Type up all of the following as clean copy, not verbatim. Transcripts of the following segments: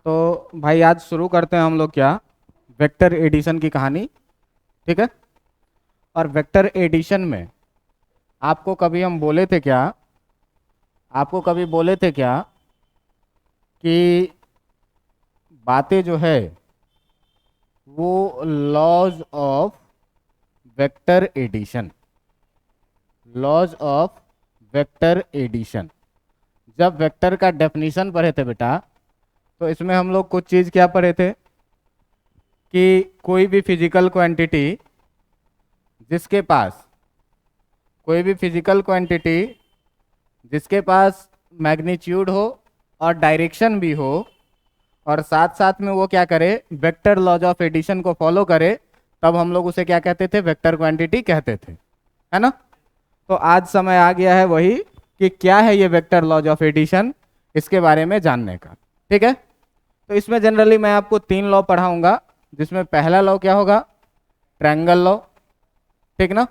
तो भाई आज शुरू करते हैं हम लोग क्या, वेक्टर एडिशन की कहानी। ठीक है। और वेक्टर एडिशन में आपको कभी हम बोले थे क्या, आपको कभी बोले थे क्या कि बातें जो है वो laws of vector addition, laws of vector addition. जब वेक्टर का डेफिनेशन पढ़े थे बेटा, तो इसमें हम लोग कुछ चीज़ क्या पढ़े थे कि कोई भी फिजिकल क्वांटिटी जिसके पास, कोई भी फिजिकल क्वांटिटी जिसके पास मैग्नीट्यूड हो और डायरेक्शन भी हो, और साथ साथ में वो क्या करे, वेक्टर लॉज ऑफ एडिशन को फॉलो करे, तब हम लोग उसे क्या कहते थे, वेक्टर क्वांटिटी कहते थे, है ना। तो आज समय आ गया है वही कि क्या है ये वेक्टर लॉज ऑफ एडिशन, इसके बारे में जानने का। ठीक है। तो इसमें जनरली मैं आपको 3 लॉ पढ़ाऊंगा, जिसमें पहला लॉ क्या होगा, ट्रायंगल लॉ। ठीक ना,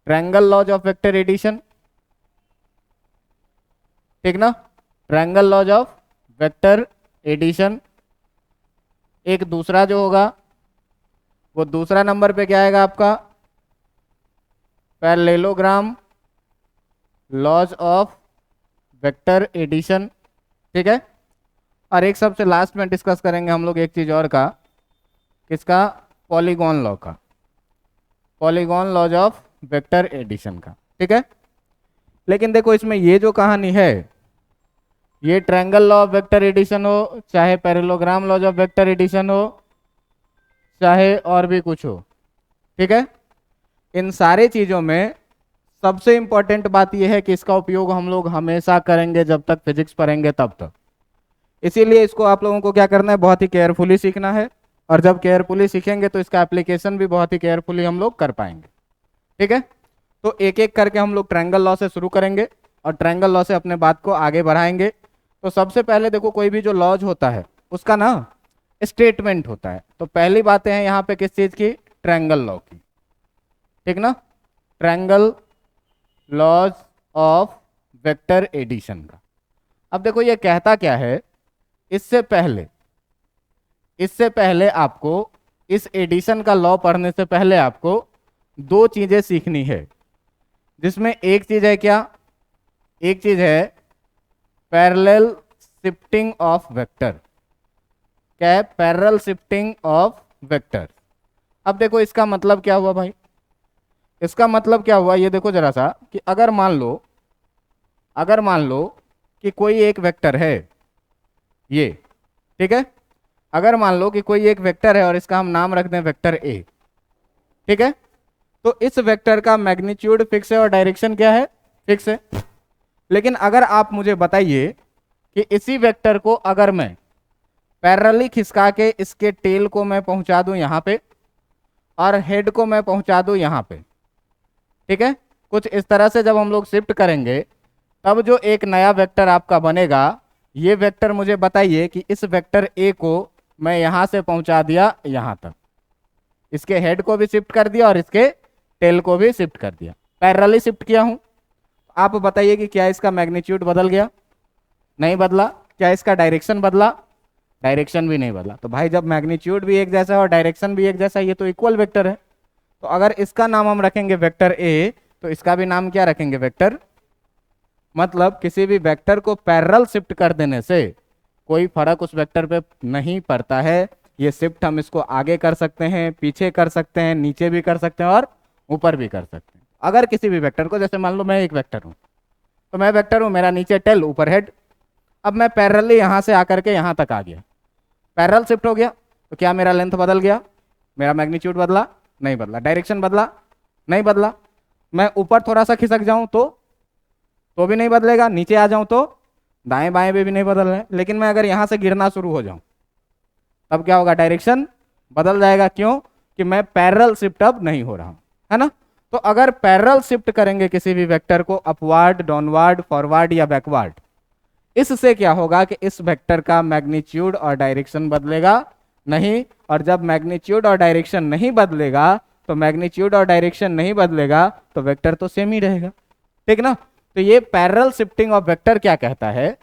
triangle laws of vector addition. ठीक ना, triangle laws of vector addition. एक दूसरा जो होगा वो दूसरा नंबर पे क्या आएगा आपका, parallelogram laws of vector addition. ठीक है। और एक सबसे लास्ट में डिस्कस करेंगे हम लोग एक चीज और का, किसका, पॉलीगॉन लॉ का, polygon laws of vector addition का। ठीक है। लेकिन देखो इसमें ये जो कहानी है, ये triangle law of vector addition हो, चाहे parallelogram laws of vector addition हो, चाहे और भी कुछ हो, ठीक है, इन सारे चीजों में सबसे इंपॉर्टेंट बात यह है कि इसका उपयोग हम लोग हमेशा करेंगे जब तक फिजिक्स पढ़ेंगे तब तक। इसीलिए इसको आप लोगों को क्या करना है, बहुत ही केयरफुली सीखना है। और जब केयरफुली सीखेंगे तो इसका एप्लीकेशन भी बहुत ही केयरफुली हम लोग कर पाएंगे। ठीक है। तो एक एक करके हम लोग ट्रायंगल लॉ से शुरू करेंगे और ट्रायंगल लॉ से अपने बात को आगे बढ़ाएंगे। तो सबसे पहले देखो, कोई भी जो लॉज होता है उसका ना स्टेटमेंट होता है। तो पहली बातें हैं यहाँ पे किस चीज की, ट्रायंगल लॉ की। ठीक ना, triangle laws of vector addition का। अब देखो ये कहता क्या है, इससे पहले आपको, इस एडिशन का लॉ पढ़ने से पहले आपको 2 चीजें सीखनी है, जिसमें एक चीज है क्या, एक चीज है पैरेलल शिफ्टिंग ऑफ वेक्टर। क्या है, पैरेलल शिफ्टिंग ऑफ वेक्टर। अब देखो इसका मतलब क्या हुआ भाई, इसका मतलब क्या हुआ ये देखो जरा सा, कि अगर मान लो कि कोई एक वेक्टर है ये, ठीक है, अगर मान लो कि कोई एक वेक्टर है और इसका हम नाम रख दें वेक्टर ए। ठीक है। तो इस वेक्टर का मैग्नीट्यूड फिक्स है और डायरेक्शन क्या है, फिक्स है। लेकिन अगर आप मुझे बताइए कि इसी वेक्टर को अगर मैं पैरेलली खिसका के इसके टेल को मैं पहुंचा दूं यहां पे और हेड को मैं पहुंचा दूं यहां पे, ठीक है, कुछ इस तरह से जब हम लोग शिफ्ट करेंगे तब जो एक नया वेक्टर आपका बनेगा, ये वेक्टर मुझे बताइए कि इस वेक्टर ए को मैं यहां से पहुंचा दिया यहां तक, इसके हेड को भी शिफ्ट कर दिया और इसके टेल को भी शिफ्ट कर दिया, पैरेलली शिफ्ट किया हूं। आप बताइए कि क्या इसका मैग्नीट्यूड बदल गया, नहीं बदला। क्या इसका डायरेक्शन बदला, डायरेक्शन भी नहीं बदला। तो भाई जब मैग्नीट्यूड भी एक जैसा है और डायरेक्शन भी एक जैसा है, ये तो इक्वल वेक्टर है। तो अगर इसका नाम हम रखेंगे वेक्टर ए, तो इसका भी नाम क्या रखेंगे, वेक्टर। मतलब किसी भी वेक्टर को पैरेलल शिफ्ट कर देने से कोई फर्क उस वेक्टर पे नहीं पड़ता है। ये शिफ्ट हम इसको आगे कर सकते हैं, पीछे कर सकते हैं, नीचे भी कर सकते हैं और ऊपर भी कर सकते हैं। अगर किसी भी वेक्टर को, जैसे मान लो मैं एक वेक्टर हूं, तो मैं वेक्टर हूं, मेरा नीचे टेल ऊपर हेड। अब मैं पैरेलली यहां से आकर के यहां तक आ गया, पैरेलल शिफ्ट हो गया, तो क्या मेरा लेंथ बदल गया, मेरा मैग्नीट्यूड बदला, नहीं बदला। डायरेक्शन बदला, नहीं बदला। मैं ऊपर थोड़ा सा खिसक जाऊं तो भी नहीं बदलेगा, नीचे आ जाऊं तो दाएं बाएं भी नहीं बदल रहे। लेकिन मैं अगर यहां से गिरना शुरू हो जाऊं तब क्या होगा, डायरेक्शन बदल जाएगा। क्यों, कि मैं पैरेलल शिफ्ट अब नहीं हो रहा हूं, है ना। तो अगर पैरेलल शिफ्ट करेंगे किसी भी वेक्टर को अपवर्ड, डाउनवर्ड, फॉरवर्ड या बैकवर्ड, इससे क्या होगा कि इस वेक्टर का मैग्नीट्यूड और डायरेक्शन बदलेगा नहीं। और जब मैग्नीट्यूड और डायरेक्शन नहीं बदलेगा, तो मैग्नीट्यूड और डायरेक्शन नहीं बदलेगा तो वेक्टर तो सेम ही रहेगा। ठीक ना। तो ये पैरेलल शिफ्टिंग ऑफ वेक्टर क्या कहता है,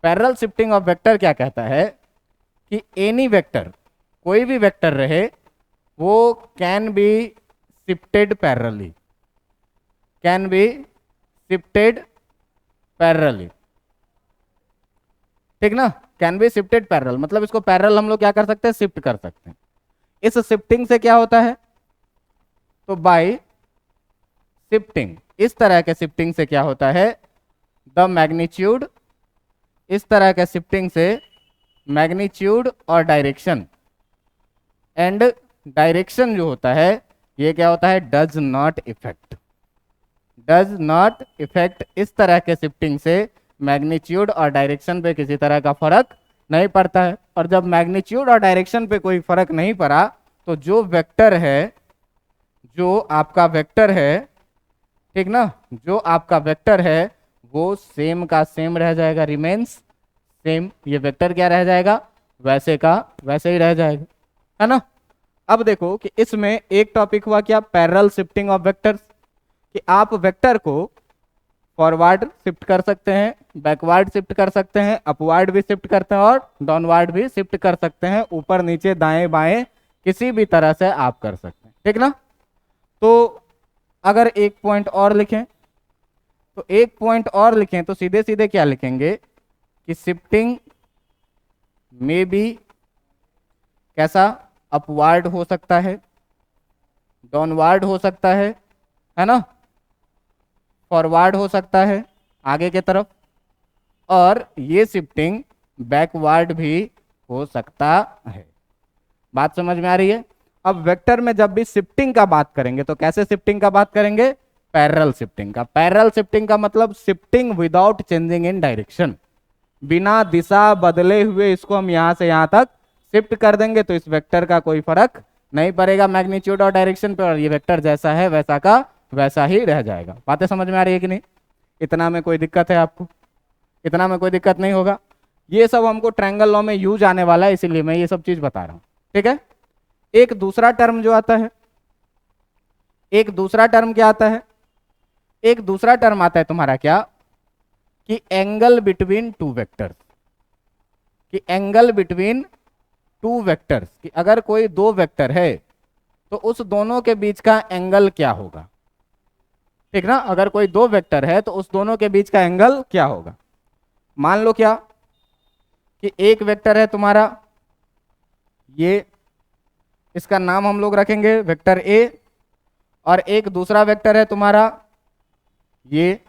पैरेलल शिफ्टिंग ऑफ वेक्टर क्या कहता है कि एनी वेक्टर, कोई भी वेक्टर रहे, वो can be shifted parallelly, can be shifted parallelly, ठीक ना। कैन बी शिफ्टेड पैरेलल मतलब इसको पैरेलल हम लोग क्या कर सकते हैं, शिफ्ट कर सकते हैं। इस शिफ्टिंग से क्या होता है, तो बाय शिफ्टिंग, इस तरह के शिफ्टिंग से क्या होता है, द मैग्नीट्यूड, इस तरह के शिफ्टिंग से मैग्नीट्यूड और डायरेक्शन, एंड डायरेक्शन जो होता है ये क्या होता है, does not effect, does not effect. इस तरह के शिफ्टिंग से मैग्नीट्यूड और डायरेक्शन पे किसी तरह का फर्क नहीं पड़ता है। और जब मैग्नीट्यूड और डायरेक्शन पे कोई फर्क नहीं पड़ा तो जो वेक्टर है, जो आपका वेक्टर है, ठीक ना, जो आपका वेक्टर है वो सेम का सेम रह जाएगा, रिमेन्स सेम। ये वेक्टर क्या रह जाएगा, वैसे का वैसे ही रह जाएगा, है ना। अब देखो कि इसमें एक टॉपिक हुआ क्या, पैरेलल शिफ्टिंग ऑफ वेक्टर्स, कि आप वेक्टर को फॉरवर्ड शिफ्ट कर सकते हैं, बैकवर्ड शिफ्ट कर सकते हैं, अपवर्ड भी शिफ्ट करते हैं और डाउनवर्ड भी शिफ्ट कर सकते हैं, ऊपर नीचे दाएं बाएं किसी भी तरह से आप कर सकते हैं, ठीक ना। तो अगर एक पॉइंट और लिखें, तो एक पॉइंट और लिखें तो सीधे सीधे क्या लिखेंगे कि शिफ्टिंग में भी कैसा, अपवर्ड हो सकता है, डाउनवर्ड हो सकता है ना, फॉरवर्ड हो सकता है आगे के तरफ, और ये शिफ्टिंग बैकवर्ड भी हो सकता है। बात समझ में आ रही है। अब वेक्टर में जब भी शिफ्टिंग का बात करेंगे तो कैसे शिफ्टिंग का बात करेंगे, पैरेलल शिफ्टिंग का। पैरेलल शिफ्टिंग का मतलब shifting without changing in direction, बिना दिशा बदले हुए इसको हम यहां से यहां तक शिफ्ट कर देंगे तो इस वेक्टर का कोई फर्क नहीं पड़ेगा मैग्नीट्यूड और डायरेक्शन पे, और ये वेक्टर जैसा है वैसा का वैसा ही रह जाएगा। बातें समझ में आ रही है कि नहीं, इतना में कोई दिक्कत है आपको, इतना में कोई दिक्कत नहीं होगा। ये सब हमको ट्रायंगल लॉ में यूज आने वाला है, इसीलिए मैं ये सब चीज बता रहा हूं, ठीक है। एक दूसरा टर्म जो आता है, एक दूसरा टर्म क्या आता है, एक दूसरा टर्म आता है तुम्हारा क्या, कि एंगल बिटवीन टू वेक्टर्स, कि एंगल बिटवीन टू वेक्टर्स, कि अगर कोई दो वेक्टर है तो उस दोनों के बीच का एंगल क्या होगा, ठीक ना। अगर कोई दो वेक्टर है तो उस दोनों के बीच का एंगल क्या होगा। मान लो क्या कि एक वेक्टर है तुम्हारा ये, इसका नाम हम लोग रखेंगे वेक्टर ए, और एक दूसरा वेक्टर है तुम्हारा ये,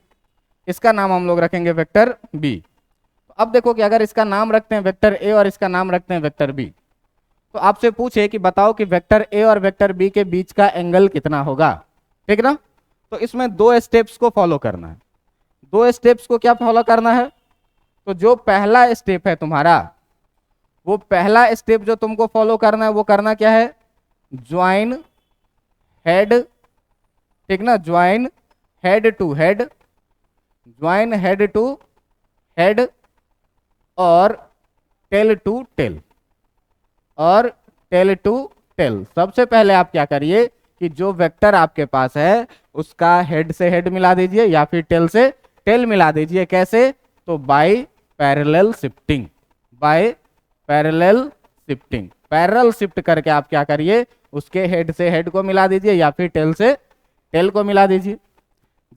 इसका नाम हम लोग रखेंगे वेक्टर बी। तो अब देखो कि अगर इसका नाम रखते हैं वेक्टर ए और इसका नाम रखते हैं वेक्टर बी, तो आपसे पूछे कि बताओ कि वेक्टर ए और वेक्टर बी के बीच का एंगल कितना होगा, ठीक ना। तो इसमें दो स्टेप्स को फॉलो करना है। दो स्टेप्स को क्या फॉलो करना है, तो जो पहला स्टेप है तुम्हारा, वो पहला स्टेप जो तुमको फॉलो करना है वो करना क्या है, ज्वाइन हेड, ठीक ना, join head to head, join head to head और टेल टू टेल, और टेल टू टेल। सबसे पहले आप क्या करिए कि जो वेक्टर आपके पास है उसका हेड से हेड मिला दीजिए या फिर टेल से टेल मिला दीजिए। कैसे, तो by parallel shifting, by parallel shifting. Parallel shift करके आप क्या करिए, उसके हेड से हेड को मिला दीजिए या फिर टेल से टेल को मिला दीजिए।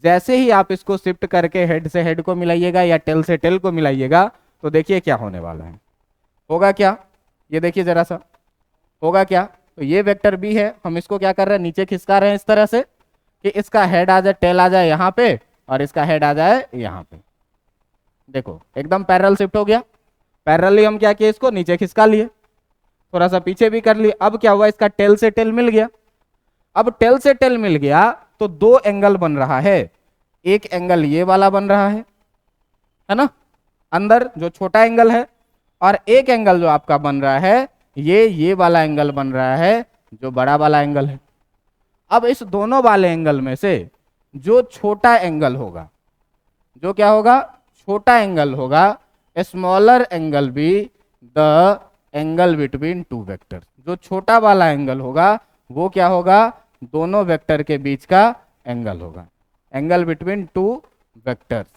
जैसे ही आप इसको शिफ्ट करके हेड से हेड को मिलाइएगा या टेल से टेल को मिलाइएगा तो देखिए क्या होने वाला है, होगा क्या, ये देखिए जरा सा, होगा क्या। तो ये वेक्टर बी है, हम इसको क्या कर रहे हैं, नीचे खिसका रहे हैं इस तरह से कि इसका हेड आ जाए, टेल आ जाए यहाँ पे और इसका हेड आ जाए यहाँ पे। देखो एकदम पैरेलल शिफ्ट हो गया। पैरेलली हम क्या किए, इसको नीचे खिसका लिए, थोड़ा सा पीछे भी कर लिए। अब क्या हुआ, इसका टेल से टेल मिल गया। अब टेल से टेल मिल गया तो दो एंगल बन रहा है। एक एंगल ये वाला बन रहा है ना, अंदर जो छोटा एंगल है, और एक एंगल जो आपका बन रहा है ये वाला एंगल बन रहा है जो बड़ा वाला एंगल है। अब इस दोनों वाले एंगल में से जो छोटा एंगल होगा, जो क्या होगा, छोटा एंगल होगा, smaller angle be the angle between two vector. जो छोटा वाला एंगल होगा वो क्या होगा, दोनों वेक्टर के बीच का एंगल होगा, एंगल बिटवीन टू वेक्टर्स,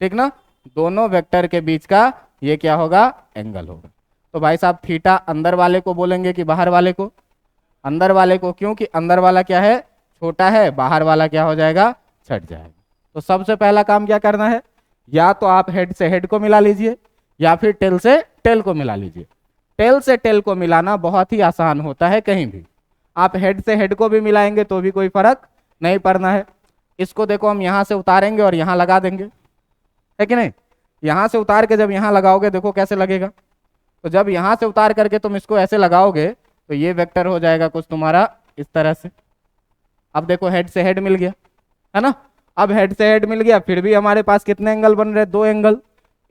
ठीक ना। दोनों वेक्टर के बीच का ये क्या होगा, एंगल होगा। तो भाई साहब थीटा अंदर वाले को बोलेंगे कि बाहर वाले को? अंदर वाले को, क्योंकि अंदर वाला क्या है, छोटा है, बाहर वाला क्या हो जाएगा, छट जाएगा। तो सबसे पहला काम क्या करना है, या तो आप हेड से हेड को मिला लीजिए या फिर टेल से टेल को मिला लीजिए। टेल से टेल को मिलाना बहुत ही आसान होता है, कहीं भी आप हेड से हेड को भी मिलाएंगे तो भी कोई फर्क नहीं पड़ना है। इसको देखो हम यहाँ से उतारेंगे और यहाँ लगा देंगे, है कि नहीं? यहाँ से उतार के जब यहाँ लगाओगे देखो कैसे लगेगा। तो जब यहाँ से उतार करके तुम इसको ऐसे लगाओगे तो ये वेक्टर हो जाएगा कुछ तुम्हारा इस तरह से। अब देखो हेड से हेड मिल गया, है ना? अब हेड से हेड मिल गया, फिर भी हमारे पास कितने एंगल बन रहे? दो एंगल,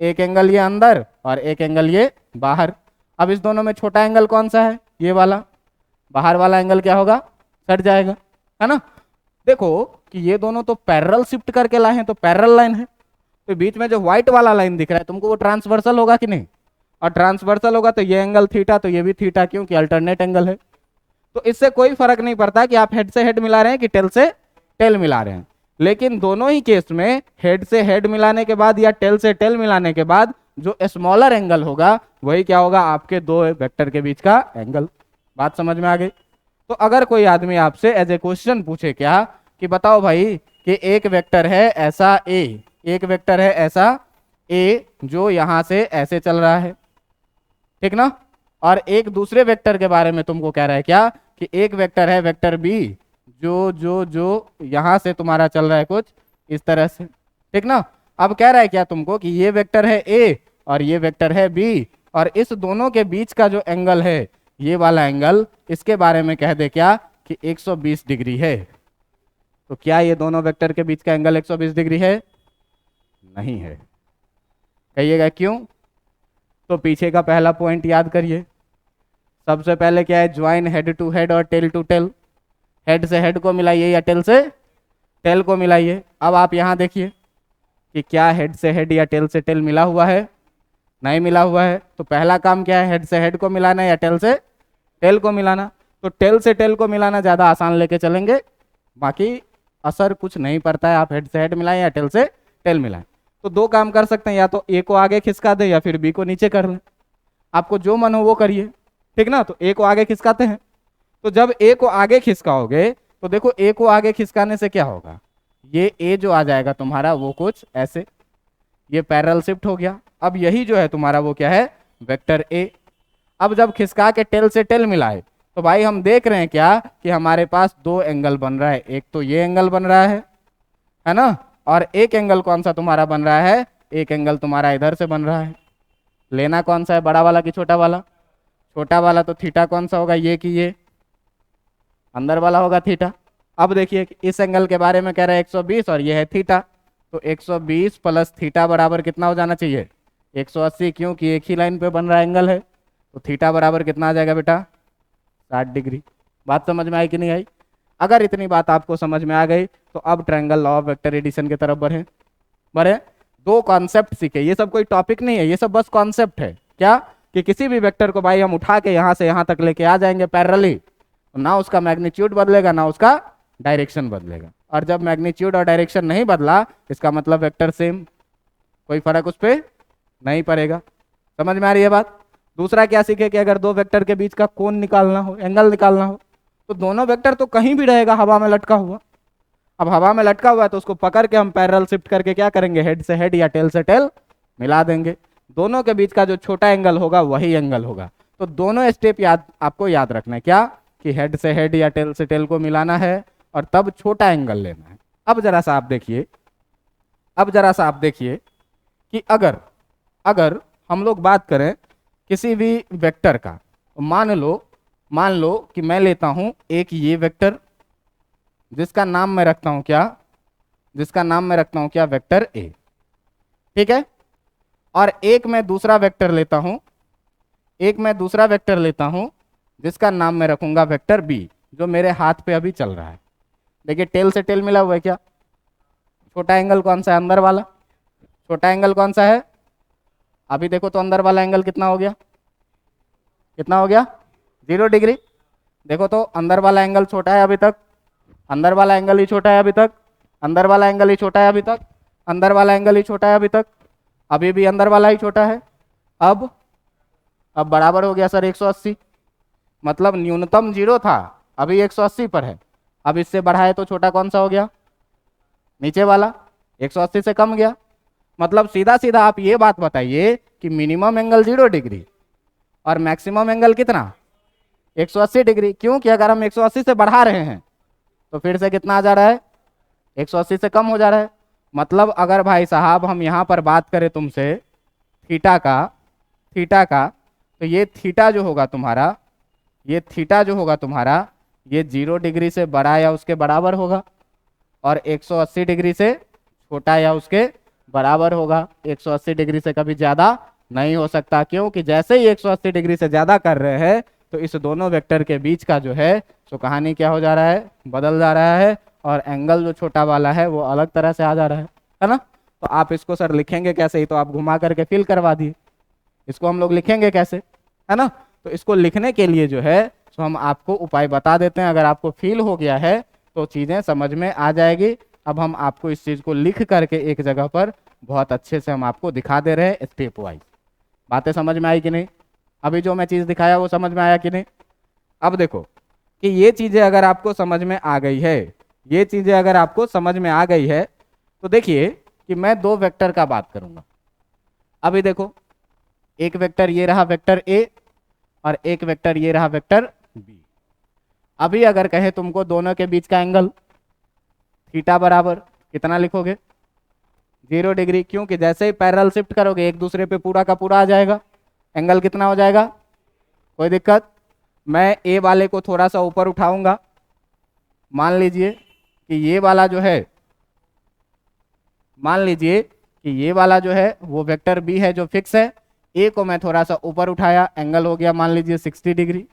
एक एंगल ये अंदर और एक एंगल ये बाहर। अब इस दोनों में छोटा एंगल कौन सा है? ये वाला। बाहर वाला एंगल क्या होगा, सट जाएगा, है ना? देखो कि ये दोनों तो पैरेलल शिफ्ट करके लाए हैं, तो पैरेलल लाइन है, तो बीच में जो व्हाइट वाला लाइन दिख रहा है तुमको वो ट्रांसवर्सल होगा कि नहीं? और ट्रांसवर्सल होगा तो ये एंगल थीटा, तो ये भी थीटा, क्योंकि अल्टरनेट एंगल है। तो इससे कोई फर्क नहीं पड़ता कि आप हेड से हेड मिला रहे हैं कि टेल से टेल मिला रहे हैं, लेकिन दोनों ही केस में हेड से हेड मिलाने के बाद या टेल से टेल मिलाने के बाद जो स्मॉलर एंगल होगा वही क्या होगा, आपके दो वेक्टर के बीच का एंगल। बात समझ में आ गई? तो अगर कोई आदमी आपसे एज ए क्वेश्चन पूछे क्या कि बताओ भाई कि एक वेक्टर है ऐसा ए, एक वेक्टर है ऐसा ए जो यहां से ऐसे चल रहा है, ठीक ना? और एक दूसरे वेक्टर के बारे में तुमको कह रहा है क्या कि एक वेक्टर है वेक्टर बी जो यहां से तुम्हारा चल रहा है कुछ इस तरह से, ठीक ना? अब कह रहा है क्या तुमको कि ये वेक्टर है ए और ये वेक्टर है बी, और इस दोनों के बीच का जो एंगल है ये वाला एंगल, इसके बारे में कह दे क्या कि 120 डिग्री है। तो क्या ये दोनों वेक्टर के बीच का एंगल 120 डिग्री है? नहीं है। कहिएगा क्यों? तो पीछे का पहला पॉइंट याद करिए। सबसे पहले क्या है, ज्वाइन हेड टू हेड और टेल टू टेल। हेड से हेड को मिलाइए या टेल से टेल को मिलाइए। अब आप यहाँ देखिए कि क्या हेड से हेड या टेल से टेल मिला हुआ है? नहीं मिला हुआ है। तो पहला काम क्या है, हेड से हेड को मिलाना या टेल से टेल को मिलाना। तो टेल से टेल को मिलाना ज़्यादा आसान लेके चलेंगे, बाकी असर कुछ नहीं पड़ता है, आप हेड से हेड मिलाएं या टेल से टेल मिलाएं। तो दो काम कर सकते हैं, या तो ए को आगे खिसका दे या फिर बी को नीचे कर लें, आपको जो मन हो वो करिए, ठीक ना? तो ए को आगे खिसकाते हैं। तो जब ए को आगे खिसकाओगे तो देखो ए को आगे खिसकाने से क्या होगा, ये ए जो आ जाएगा तुम्हारा वो कुछ ऐसे, ये पैरेलल शिफ्ट हो गया। अब यही जो है तुम्हारा वो क्या है, वेक्टर ए। अब जब खिसका के टेल से टेल मिलाए तो भाई हम देख रहे हैं क्या कि हमारे पास दो एंगल बन रहा है, एक तो ये एंगल बन रहा है ना? और एक एंगल कौन सा तुम्हारा बन रहा है, एक एंगल तुम्हारा इधर से बन रहा है। लेना कौन सा है, बड़ा वाला कि छोटा वाला? छोटा वाला। तो थीटा कौन सा होगा, ये कि ये अंदर वाला होगा थीटा। अब देखिए इस एंगल के बारे में कह रहा है 120 और ये है थीटा, तो 120 प्लस थीटा बराबर कितना हो जाना चाहिए, 180, क्योंकि एक ही लाइन पे बन रहा एंगल है। तो थीटा बराबर कितना आ जाएगा बेटा, 60 डिग्री। बात समझ में आई कि नहीं आई? अगर इतनी बात आपको समझ में आ गई तो अब triangle law of vector addition की तरफ बढ़े। दो कॉन्सेप्ट सीखे, ये सब कोई टॉपिक नहीं है, ये सब बस कॉन्सेप्ट है। क्या कि किसी भी वेक्टर को भाई हम उठा के यहाँ से यहाँ तक लेके आ जाएंगे पैरेलली, तो ना उसका मैग्नीट्यूड बदलेगा ना उसका डायरेक्शन बदलेगा। और जब मैग्नीट्यूड और डायरेक्शन नहीं बदला इसका मतलब वेक्टर सेम, कोई फर्क उस पर नहीं पड़ेगा। समझ में आ रही है बात? दूसरा क्या सीखे कि अगर दो वेक्टर के बीच का कोण निकालना हो, एंगल निकालना हो, तो दोनों वेक्टर तो कहीं भी रहेगा हवा में लटका हुआ। अब हवा में लटका हुआ है तो उसको पकड़ के हम पैरेलल शिफ्ट करके क्या करेंगे, हेड से हेड या टेल से टेल मिला देंगे। दोनों के बीच का जो छोटा एंगल होगा वही एंगल होगा। तो दोनों स्टेप आपको याद रखना है, क्या कि हेड से हेड या टेल से टेल को मिलाना है और तब छोटा एंगल लेना है। अब जरा सा आप देखिए कि अगर हम लोग बात करें किसी भी वेक्टर का, मान लो कि मैं लेता हूं एक ये वेक्टर जिसका नाम मैं रखता हूं क्या, वेक्टर ए, ठीक है? और एक मैं दूसरा वेक्टर लेता हूं जिसका नाम मैं रखूंगा वेक्टर बी, जो मेरे हाथ पे अभी चल रहा है। देखिए टेल से टेल मिला हुआ है क्या? छोटा एंगल कौन सा है, अंदर वाला। छोटा एंगल कौन सा है? अभी देखो तो अंदर वाला एंगल कितना हो गया, 0 डिग्री। देखो तो अंदर वाला एंगल छोटा है अभी तक, अंदर वाला एंगल ही छोटा है अभी तक, अंदर वाला एंगल ही छोटा है अभी तक, अंदर वाला एंगल ही छोटा है अभी तक, अभी भी अंदर वाला ही छोटा है। अब बराबर हो गया सर 180, मतलब न्यूनतम 0 था, अभी 180 पर है। अब इससे बढ़ाए तो छोटा कौन सा हो गया, नीचे वाला, 180 से कम गया। मतलब सीधा सीधा आप ये बात बताइए कि मिनिमम एंगल 0 डिग्री और मैक्सिमम एंगल कितना, 180 डिग्री। क्योंकि अगर हम 180 से बढ़ा रहे हैं तो फिर से कितना आ जा रहा है, 180 से कम हो जा रहा है। मतलब अगर भाई साहब हम यहाँ पर बात करें तुमसे थीटा का, तो ये थीटा जो होगा तुम्हारा, ये थीटा जो होगा तुम्हारा, ये 0 डिग्री से बड़ा या उसके बराबर होगा और 180 डिग्री से छोटा या उसके बराबर होगा। 180 डिग्री से कभी ज़्यादा नहीं हो सकता, क्योंकि जैसे ही 180 डिग्री से ज़्यादा कर रहे हैं तो इस दोनों वेक्टर के बीच का जो है सो कहानी क्या हो जा रहा है, बदल जा रहा है, और एंगल जो छोटा वाला है वो अलग तरह से आ जा रहा है ना। तो आप इसको सर लिखेंगे कैसे, ही तो आप घुमा करके फिल करवा दिए, इसको हम लोग लिखेंगे कैसे, है ना। तो इसको लिखने के लिए जो है तो हम आपको उपाय बता देते हैं। अगर आपको फील हो गया है तो चीज़ें समझ में आ जाएगी। अब हम आपको इस चीज़ को लिख करके एक जगह पर बहुत अच्छे से हम आपको दिखा दे रहे हैं स्टेप वाइज। बातें समझ में आई कि नहीं, अभी जो मैं चीज़ दिखाया वो समझ में आया कि नहीं। अब देखो कि ये चीज़ें अगर आपको समझ में आ गई है, ये चीज़ें अगर आपको समझ में आ गई है तो देखिए कि मैं दो वेक्टर का बात करूंगा। अभी देखो, एक वेक्टर ये रहा वेक्टर ए और एक वेक्टर ये रहा वेक्टर बी। अभी अगर कहे तुमको दोनों के बीच का एंगल थीटा बराबर कितना लिखोगे, 0 डिग्री, क्योंकि जैसे ही पैरेलल शिफ्ट करोगे एक दूसरे पे पूरा का पूरा आ जाएगा। एंगल कितना हो जाएगा, कोई दिक्कत। मैं ए वाले को थोड़ा सा ऊपर उठाऊंगा, मान लीजिए कि ये वाला जो है, मान लीजिए कि ये वाला जो है वो वेक्टर बी है जो फिक्स है। ए को मैं थोड़ा सा ऊपर उठाया, एंगल हो गया मान लीजिए 60 डिग्री,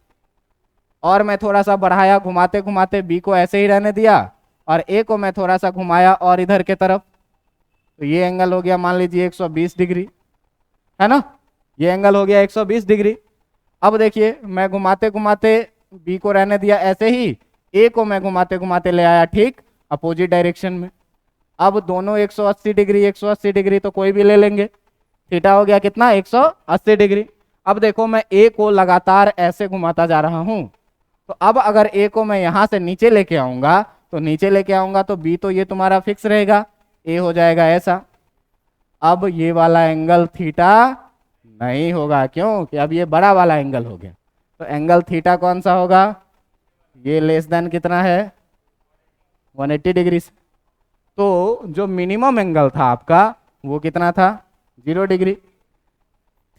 और मैं थोड़ा सा बढ़ाया घुमाते घुमाते, बी को ऐसे ही रहने दिया और ए को मैं थोड़ा सा घुमाया और इधर के तरफ, तो ये एंगल हो गया मान लीजिए 120 डिग्री, है ना। ये एंगल हो गया 120 डिग्री। अब देखिए मैं घुमाते घुमाते बी को रहने दिया ऐसे ही, ए को मैं घुमाते घुमाते ले आया ठीक अपोजिट डायरेक्शन में। अब दोनों 180 डिग्री 180 डिग्री तो कोई भी ले लेंगे, थीटा हो गया कितना 180 डिग्री। अब देखो मैं ए को लगातार ऐसे घुमाता जा रहा हूं, तो अब अगर ए को मैं यहां से नीचे लेके आऊंगा तो नीचे लेके आऊंगा तो बी तो ये तुम्हारा फिक्स रहेगा, ए हो जाएगा ऐसा। अब ये वाला एंगल थीटा नहीं होगा, क्यों कि अब ये बड़ा वाला एंगल हो गया। तो एंगल थीटा कौन सा होगा, ये लेस देन कितना है 180 डिग्री से। तो जो मिनिमम एंगल था आपका वो कितना था 0 डिग्री।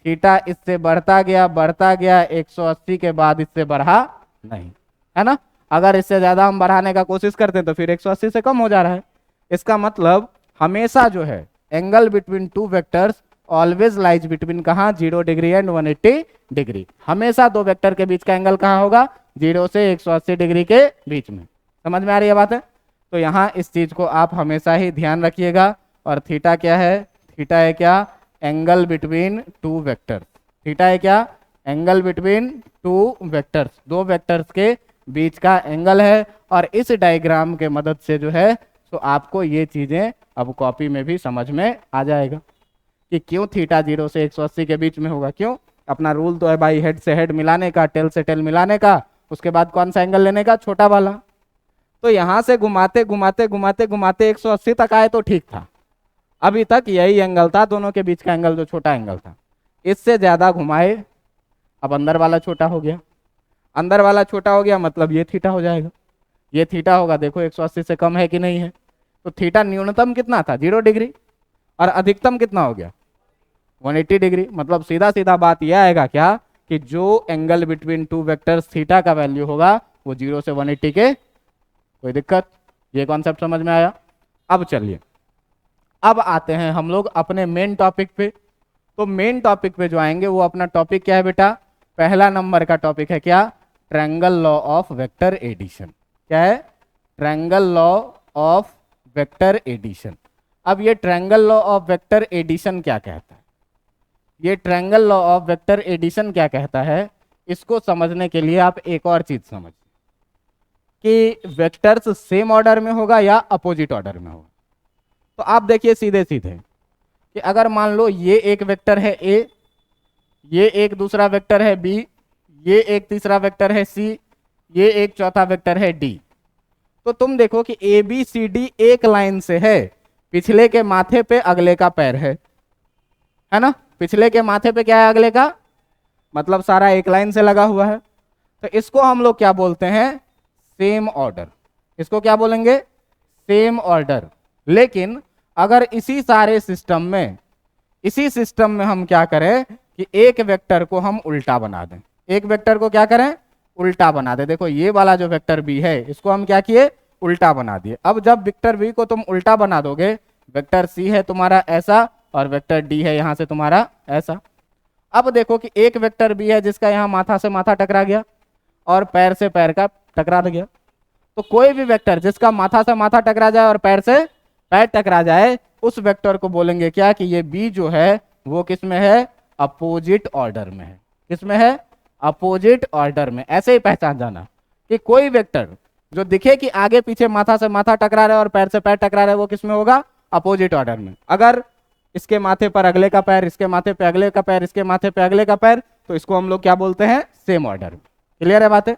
थीटा इससे बढ़ता गया 180 के बाद इससे बढ़ा नहीं, है ना। अगर इससे ज्यादा हम बढ़ाने का कोशिश करते हैं तो फिर 180 से कम हो जा रहा है। इसका मतलब हमेशा जो है angle between two vectors always lies between कहाँ 0 डिग्री एंड 180 डिग्री। हमेशा दो वेक्टर के बीच का एंगल कहाँ होगा 0 से 180 डिग्री के बीच में। समझ में आ रही है बात है। तो यहाँ इस चीज को आप हमेशा ही ध्यान रखिएगा। और थीटा क्या है, थीटा है क्या, angle between two vectors. Theta है क्या, एंगल बिटवीन टू वेक्टर्स, दो वेक्टर्स के बीच का एंगल है। और इस डायग्राम के मदद से जो है तो आपको ये चीजें अब कॉपी में भी समझ में आ जाएगा कि क्यों थीटा 0 से 180 के बीच में होगा। क्यों, अपना रूल तो है भाई हेड से हेड मिलाने का, टेल से टेल मिलाने का, उसके बाद कौन सा एंगल लेने का, छोटा वाला। तो यहां से घुमाते घुमाते घुमाते घुमाते 180 तक आए तो ठीक था, अभी तक यही एंगल था दोनों के बीच का एंगल जो छोटा एंगल था। इससे ज्यादा घुमाए, अब अंदर वाला छोटा हो गया, अंदर वाला छोटा हो गया मतलब ये थीटा हो जाएगा। ये थीटा होगा, देखो 180 से कम है कि नहीं है। तो थीटा न्यूनतम कितना था 0 डिग्री और अधिकतम कितना हो गया 180 डिग्री। मतलब सीधा सीधा बात यह आएगा क्या कि जो angle between two vectors theta का वैल्यू होगा वो 0 से 180 के, कोई दिक्कत, ये कॉन्सेप्ट समझ में आया। अब चलिए अब आते हैं हम लोग अपने मेन टॉपिक पे। तो मेन टॉपिक पे जो आएंगे वो अपना टॉपिक क्या है बेटा, पहला नंबर का टॉपिक है क्या, triangle law of vector addition. क्या है, triangle law of vector addition. अब ये triangle law of vector addition क्या कहता है, ये triangle law of vector addition क्या कहता है, इसको समझने के लिए आप एक और चीज समझिए कि वेक्टर्स सेम ऑर्डर में होगा या अपोजिट ऑर्डर में होगा। तो आप देखिए सीधे सीधे कि अगर मान लो ये एक वेक्टर है ए ये एक दूसरा वेक्टर है बी, ये एक तीसरा वेक्टर है सी, ये एक चौथा वेक्टर है डी। तो तुम देखो कि ए बी सी डी एक लाइन से है, पिछले के माथे पे अगले का पैर है ना। पिछले के माथे पे क्या है, अगले का, मतलब सारा एक लाइन से लगा हुआ है। तो इसको हम लोग क्या बोलते हैं, सेम ऑर्डर। इसको क्या बोलेंगे, सेम ऑर्डर। लेकिन अगर इसी सारे सिस्टम में, इसी सिस्टम में हम क्या करें कि एक वेक्टर को हम उल्टा बना दें, एक वेक्टर को क्या करें, उल्टा बना दें। देखो ये वाला जो वेक्टर बी है इसको हम क्या किए, उल्टा बना दिए। अब जब वेक्टर बी को तुम उल्टा बना दोगे, वेक्टर सी है तुम्हारा ऐसा और वेक्टर डी है यहां से तुम्हारा ऐसा। अब देखो कि एक वेक्टर बी है जिसका यहाँ माथा से माथा टकरा गया और पैर से पैर का टकरा गया। तो कोई भी वेक्टर जिसका माथा से माथा टकरा जाए और पैर से पैर टकरा जाए, उस वेक्टर को बोलेंगे क्या कि ये बी जो है वो किस में है, अपोजिट ऑर्डर में है। किस में है, अपोजिट ऑर्डर में। ऐसे ही पहचान जाना कि कोई वेक्टर जो दिखे कि आगे पीछे माथा से माथा टकरा रहा है और पैर से पैर टकरा रहा है, वो किस में होगा, अपोजिट ऑर्डर में। अगर इसके माथे पर अगले का पैर, इसके माथे पे अगले का पैर, इसके माथे पे अगले का पैर, तो इसको हम लोग क्या बोलते हैं, सेम ऑर्डर। क्लियर है बातें।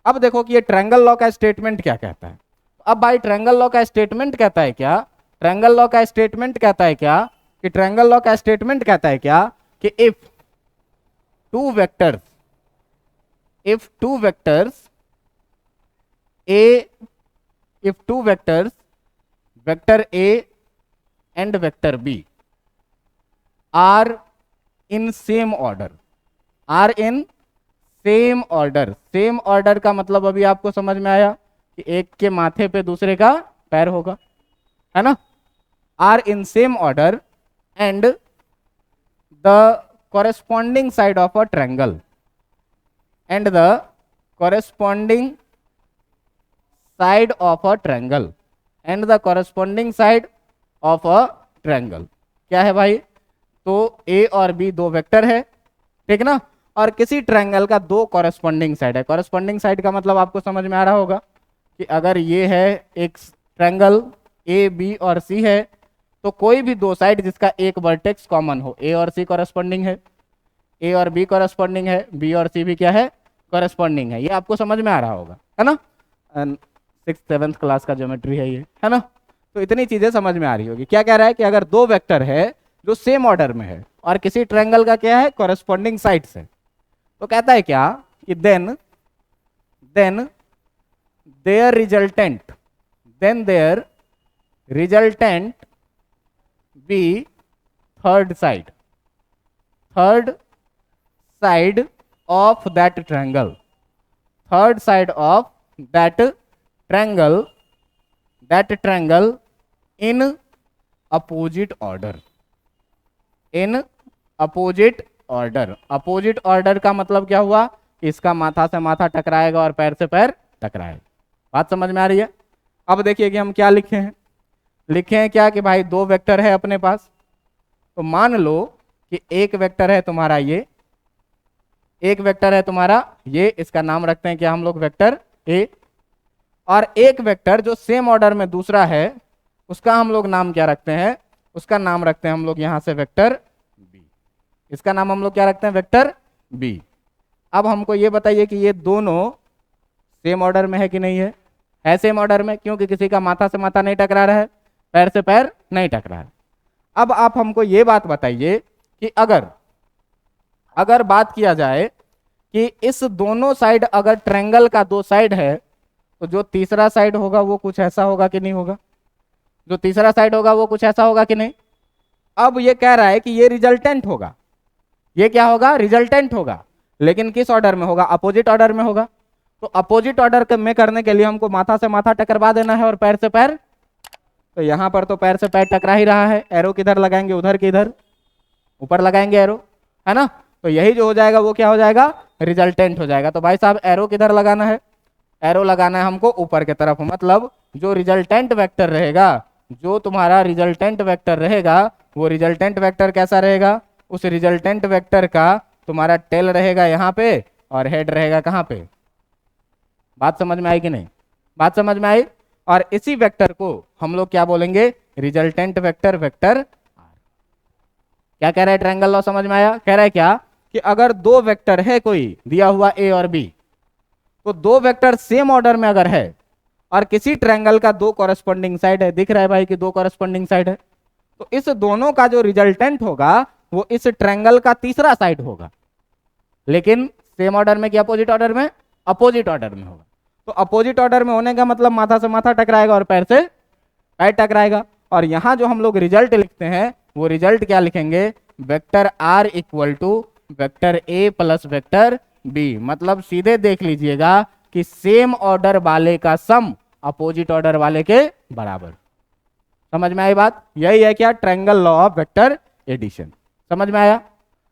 अब देखो कि ये ट्रायंगल लॉ का स्टेटमेंट क्या कहता है। अब भाई ट्रायंगल लॉ का स्टेटमेंट कहता है क्या, ट्रायंगल लॉ का स्टेटमेंट कहता है क्या कि ट्रायंगल लॉ का स्टेटमेंट कहता है क्या कि if two vectors vector A and vector B are in same order, are in same order. Same order का मतलब अभी आपको समझ में आया कि एक के माथे पे दूसरे का पैर होगा, है ना। Are in same order and the corresponding side of a triangle and the corresponding side of a triangle and the corresponding side of a triangle क्या है भाई, तो ए और बी दो वेक्टर है, ठीक ना, और किसी ट्रायंगल का दो कॉरेस्पॉन्डिंग साइड है। कॉरेस्पॉन्डिंग साइड का मतलब आपको समझ में आ रहा होगा कि अगर ये है एक ट्रायंगल ए बी और सी है, तो कोई भी दो साइड जिसका एक वर्टेक्स कॉमन हो, ए और सी कॉरेस्पॉन्डिंग है, ए और बी कॉरेस्पॉन्डिंग है, बी और सी भी क्या है, कॉरेस्पॉन्डिंग है। ये आपको समझ में आ रहा होगा, है ना। 6th-7th क्लास का ज्योमेट्री है ये, है ना। तो इतनी चीजें समझ में आ रही होगी। क्या कह रहा है कि अगर दो वेक्टर है जो सेम ऑर्डर में है और किसी ट्रायंगल का क्या है, कॉरेस्पॉन्डिंग साइड्स है, तो कहता है क्या कि then their resultant be third side of that triangle, third side of that triangle in opposite order, in opposite order. Opposite order का मतलब क्या हुआ कि इसका माथा से माथा टकराएगा और पैर से पैर टकराएगा। बात समझ में आ रही है। अब देखिए कि हम क्या लिखे हैं, लिखे हैं क्या कि भाई दो वेक्टर है अपने पास। तो मान लो कि एक वेक्टर है तुम्हारा ये, एक वेक्टर है तुम्हारा ये, इसका नाम रखते हैं क्या हम लोग, वेक्टर ए। और एक वेक्टर जो सेम ऑर्डर में दूसरा है, उसका हम लोग नाम क्या रखते हैं, उसका नाम रखते हैं हम लोग यहां से वेक्टर बी। इसका नाम हम लोग क्या रखते हैं, वेक्टर बी। अब हमको ये बताइए कि ये दोनों सेम ऑर्डर में है कि नहीं है, है सेम ऑर्डर में, क्योंकि किसी का माथा से माथा नहीं टकरा रहा है, पैर से पैर नहीं टकरा है। अब आप हमको ये बात बताइए कि अगर बात किया जाए कि इस दोनों साइड अगर ट्रायंगल का दो साइड है, तो जो तीसरा साइड होगा वो कुछ ऐसा होगा कि नहीं होगा, जो तीसरा साइड होगा वो कुछ ऐसा होगा कि नहीं। अब ये कह रहा है कि ये रिजल्टेंट होगा, ये क्या होगा, रिजल्टेंट होगा, लेकिन किस ऑर्डर में होगा, अपोजिट ऑर्डर में होगा। तो अपोजिट ऑर्डर में करने के लिए हमको माथा से माथा टकरवा देना है और पैर से पैर, तो यहां पर तो पैर से पैर टकरा ही रहा है, एरो किधर लगाएंगे, उधर के इधर, ऊपर लगाएंगे एरो, है ना। तो यही जो हो जाएगा वो क्या हो जाएगा, रिजल्टेंट हो जाएगा। तो भाई साहब एरो किधर लगाना है, एरो लगाना है हमको ऊपर की तरफ। मतलब जो रिजल्टेंट वेक्टर रहेगा, जो तुम्हारा रिजल्टेंट वेक्टर रहेगा, वो रिजल्टेंट वेक्टर कैसा रहेगा, उस रिजल्टेंट वेक्टर का तुम्हारा टेल रहेगा यहाँ पे और हेड रहेगा कहाँ पे। बात समझ में आई कि नहीं, बात समझ में आई। और इसी वेक्टर को हम लोग क्या बोलेंगे, रिजल्टेंट वेक्टर, वेक्टर आर। क्या कह रहा है ट्रायंगल लॉ, समझ में आया। कह रहा है क्या कि अगर दो वेक्टर है कोई दिया हुआ ए और बी, तो दो वेक्टर सेम ऑर्डर में अगर है और किसी ट्रायंगल का दो कॉरेस्पॉन्डिंग साइड है, दिख रहा है भाई कि दो कॉरेस्पॉन्डिंग साइड है, तो इस दोनों का जो रिजल्टेंट होगा वो इस ट्रायंगल का तीसरा साइड होगा, लेकिन सेम ऑर्डर में कि अपोजिट ऑर्डर में? अपोजिट ऑर्डर में होगा। तो अपोजिट ऑर्डर में होने का मतलब माथा से माथा टकराएगा और पैर से पैर टकराएगा। और यहां जो हम लोग रिजल्ट लिखते हैं वो रिजल्ट क्या लिखेंगे? Vector R equal to vector A plus vector B. मतलब सीधे देख लीजिएगा कि सेम ऑर्डर वाले का सम अपोजिट ऑर्डर वाले के बराबर। समझ में आई बात? यही है क्या? Triangle law of vector addition. समझ में आया?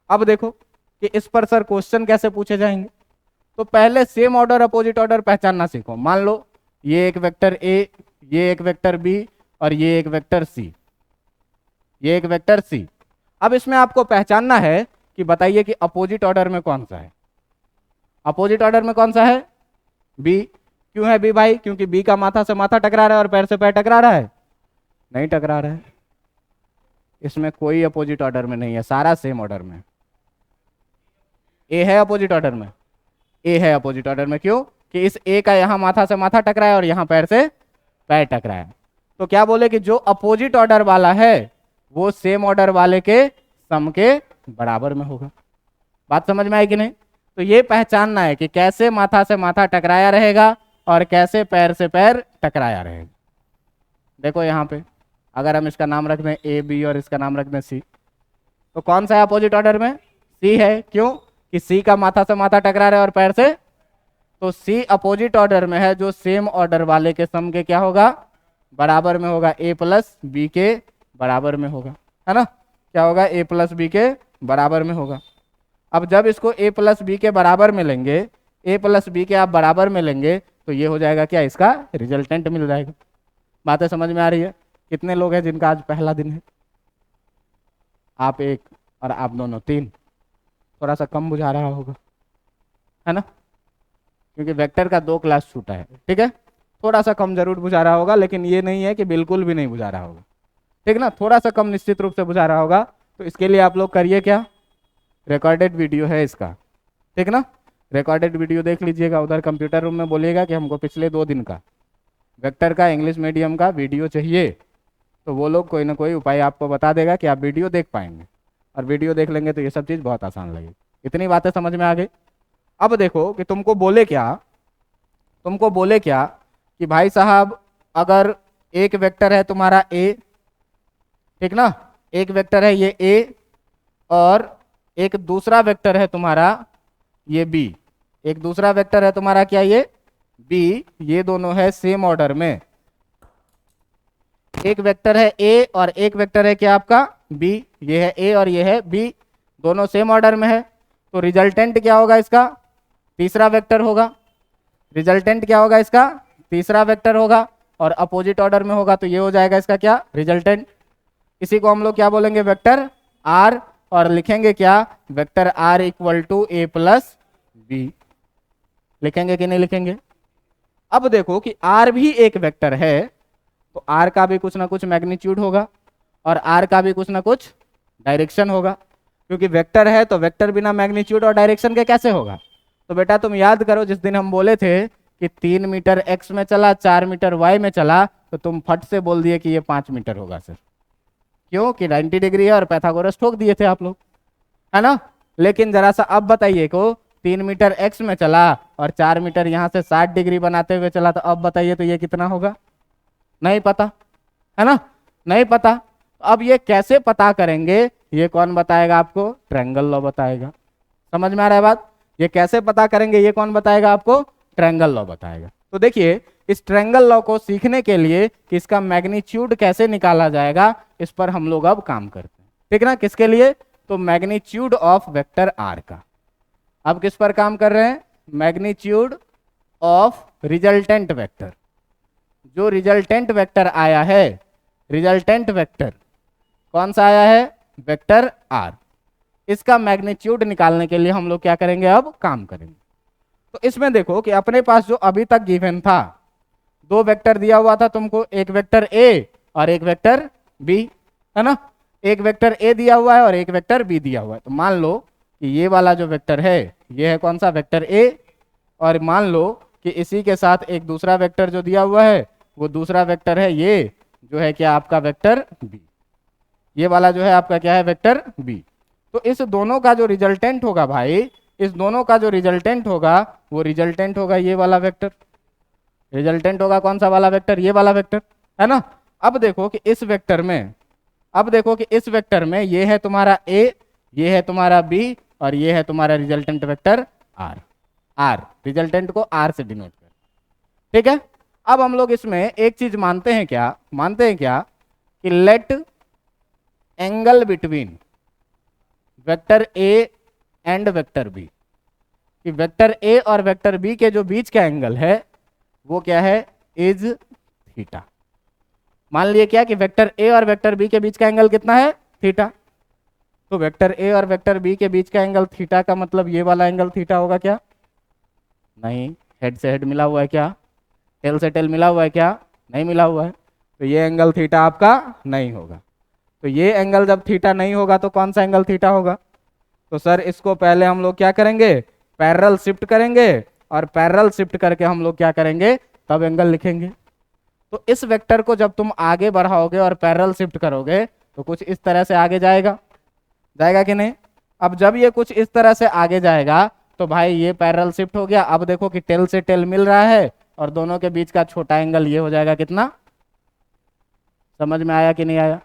अब देखो कि इस पर सर क्वेश्चन कैसे पूछे जाएंगे। तो पहले सेम ऑर्डर अपोजिट ऑर्डर पहचानना सीखो। मान लो ये एक वेक्टर ए, ये एक वेक्टर बी और ये एक वेक्टर सी, ये एक वेक्टर सी। अब इसमें आपको पहचानना है कि बताइए कि अपोजिट ऑर्डर में कौन सा है? अपोजिट ऑर्डर में कौन सा है? बी। क्यों है बी भाई? क्योंकि बी का माथा से माथा टकरा रहा है और पैर से पैर टकरा रहा है? नहीं टकरा रहा है। इसमें कोई अपोजिट ऑर्डर में नहीं है, सारा सेम ऑर्डर में। ए है अपोजिट ऑर्डर में? ए है अपोजिट ऑर्डर में। क्यों? कि इस ए का यहां माथा से माथा टकराया और यहां पैर से पैर टकराया। तो क्या बोले कि जो अपोजिट ऑर्डर वाला है वो सेम ऑर्डर वाले के सम के बराबर में होगा। बात समझ में आई कि नहीं? तो ये पहचानना है कि कैसे माथा से माथा टकराया रहेगा और कैसे पैर से पैर टकराया रहेगा। देखो यहाँ पे अगर हम इसका नाम रख दें ए बी और इसका नाम रख दें सी, तो कौन सा है अपोजिट ऑर्डर में? सी है। क्यों? कि सी का माथा से माथा टकरा रहा है और पैर से, तो सी अपोजिट ऑर्डर में है जो सेम ऑर्डर वाले के सम के क्या होगा? बराबर में होगा। ए प्लस बी के बराबर में होगा, है ना? क्या होगा? ए प्लस बी के बराबर में होगा। अब जब इसको ए प्लस बी के बराबर में लेंगे, ए प्लस बी के आप बराबर में लेंगे, तो ये हो जाएगा क्या? इसका रिजल्टेंट मिल जाएगा। बातें समझ में आ रही है? कितने लोग हैं जिनका आज पहला दिन है? आप एक और आप दोनों तीन। थोड़ा सा कम बुझा रहा होगा, है ना? क्योंकि वेक्टर का 2 क्लास छूटा है, ठीक है? थोड़ा सा कम जरूर बुझा रहा होगा, लेकिन ये नहीं है कि बिल्कुल भी नहीं बुझा रहा होगा, ठीक ना? थोड़ा सा कम निश्चित रूप से बुझा रहा होगा। तो इसके लिए आप लोग करिए क्या? रिकॉर्डेड वीडियो है इसका, ठीक ना? रिकॉर्डेड वीडियो देख लीजिएगा। उधर कंप्यूटर रूम में बोलिएगा कि हमको पिछले 2 दिन का वेक्टर का इंग्लिश मीडियम का वीडियो चाहिए, तो वो लोग कोई ना कोई उपाय आपको बता देगा कि आप वीडियो देख पाएंगे। और वीडियो देख लेंगे तो ये सब चीज़ बहुत आसान लगेगी। इतनी बातें समझ में आ गई? अब देखो कि तुमको बोले क्या कि भाई साहब अगर एक वेक्टर है तुम्हारा ए, ठीक ना? एक वेक्टर है ये ए और एक दूसरा वेक्टर है तुम्हारा ये बी। एक दूसरा वेक्टर है तुम्हारा क्या? ये बी। ये दोनों है सेम ऑर्डर में। एक वेक्टर है ए और एक वेक्टर है क्या आपका? बी। ये है ए और ये है बी, दोनों सेम ऑर्डर में है। तो रिजल्टेंट क्या होगा इसका? तीसरा वेक्टर होगा। रिजल्टेंट क्या होगा इसका? तीसरा वेक्टर होगा। और अपोजिट ऑर्डर में होगा तो ये हो जाएगा इसका क्या? रिजल्टेंट। इसी को हम लोग क्या बोलेंगे? Vector R. और लिखेंगे क्या? Vector R equal to A plus B. लिखेंगे कि नहीं लिखेंगे? अब देखो कि आर भी एक वेक्टर है, तो आर का भी कुछ ना कुछ मैग्नीट्यूड होगा और आर का भी कुछ ना कुछ डायरेक्शन होगा। क्योंकि वेक्टर है तो वेक्टर बिना मैग्नीट्यूड और डायरेक्शन के कैसे होगा? तो बेटा तुम याद करो जिस दिन हम बोले थे कि 3 मीटर एक्स में चला, 4 मीटर वाई में चला, तो तुम फट से बोल दिए कि ये 5 मीटर होगा सर। क्यों? कि 90 डिग्री है और पैथागोरस ठोक दिए थे आप लोग, है ना? लेकिन जरा सा अब बताइए को 3 मीटर एक्स में चला और 4 मीटर यहाँ से 60 डिग्री बनाते हुए चला, तो अब बताइए तो ये कितना होगा? नहीं पता, है ना? नहीं पता। अब ये कैसे पता करेंगे? ये कौन बताएगा आपको? ट्रायंगल लॉ बताएगा। समझ में आ रहा है बात? ये कैसे पता करेंगे? ये कौन बताएगा आपको? ट्रायंगल लॉ बताएगा। तो देखिए इस ट्रायंगल लॉ को सीखने के लिए कि इसका मैग्नीट्यूड कैसे निकाला जाएगा, इस पर हम लोग अब काम करते हैं, ठीक ना? किसके लिए? तो मैग्नीट्यूड ऑफ वेक्टर आर का। अब किस पर काम कर रहे हैं? Magnitude of resultant vector. जो रिजल्टेंट वेक्टर आया है, रिजल्टेंट वेक्टर कौन सा आया है? Vector are. इसका मैग्नीट्यूड निकालने के लिए हम लोग क्या करेंगे? अब काम करेंगे। तो इसमें देखो कि अपने पास जो अभी तक गिवन था, 2 वेक्टर दिया हुआ था तुमको, एक वेक्टर ए और एक वेक्टर बी, है ना? एक वेक्टर ए दिया हुआ है और एक वेक्टर बी दिया हुआ है। तो मान लो कि ये वाला जो वेक्टर है ये है कौन सा, वेक्टर ए, और मान लो कि इसी के साथ एक दूसरा वेक्टर जो दिया हुआ है वो दूसरा वेक्टर है ये जो है क्या आपका वेक्टर बी, ये वाला जो है आपका क्या है वेक्टर बी। तो इस दोनों का जो रिजल्टेंट होगा भाई, इस दोनों का जो रिजल्टेंट होगा वो रिजल्टेंट होगा ये वाला वेक्टर, रिजल्टेंट होगा कौन सा वाला वेक्टर, ये वाला वेक्टर, है ना। अब देखो कि इस वेक्टर में, अब देखो कि इस वेक्टर में ये है तुम्हारा ए, ये है तुम्हारा बी, और ये है तुम्हारा resultant vector R, R resultant को आर से डिनोट कर, ठीक है। अब हम लोग इसमें एक चीज मानते हैं क्या, मानते हैं क्या कि let angle between vector A and vector B, कि वेक्टर ए और वेक्टर बी के जो बीच का एंगल है वो क्या है, इज थीटा। मान लिए क्या कि वेक्टर ए और वेक्टर बी के बीच का एंगल कितना है, थीटा। तो वेक्टर ए और वेक्टर बी के बीच का एंगल थीटा का मतलब ये वाला एंगल थीटा होगा क्या, नहीं, हेड से हेड मिला हुआ है क्या, टेल से टेल मिला हुआ है क्या, नहीं मिला हुआ है, तो ये एंगल थीटा आपका नहीं होगा। तो ये एंगल जब थीटा नहीं होगा तो कौन सा एंगल थीटा होगा, तो सर इसको पहले हम लोग क्या करेंगे, पैरेलल शिफ्ट करेंगे, और पैरेलल शिफ्ट करके हम लोग क्या करेंगे, तब एंगल लिखेंगे। तो इस वेक्टर को जब तुम आगे बढ़ाओगे और पैरेलल शिफ्ट करोगे तो कुछ इस तरह से आगे जाएगा, जाएगा कि नहीं। अब जब ये कुछ इस तरह से आगे जाएगा तो भाई ये पैरेलल शिफ्ट हो गया। अब देखो कि टेल से टेल मिल रहा है और दोनों के बीच का छोटा एंगल ये हो जाएगा कितना, समझ में आया कि नहीं आया,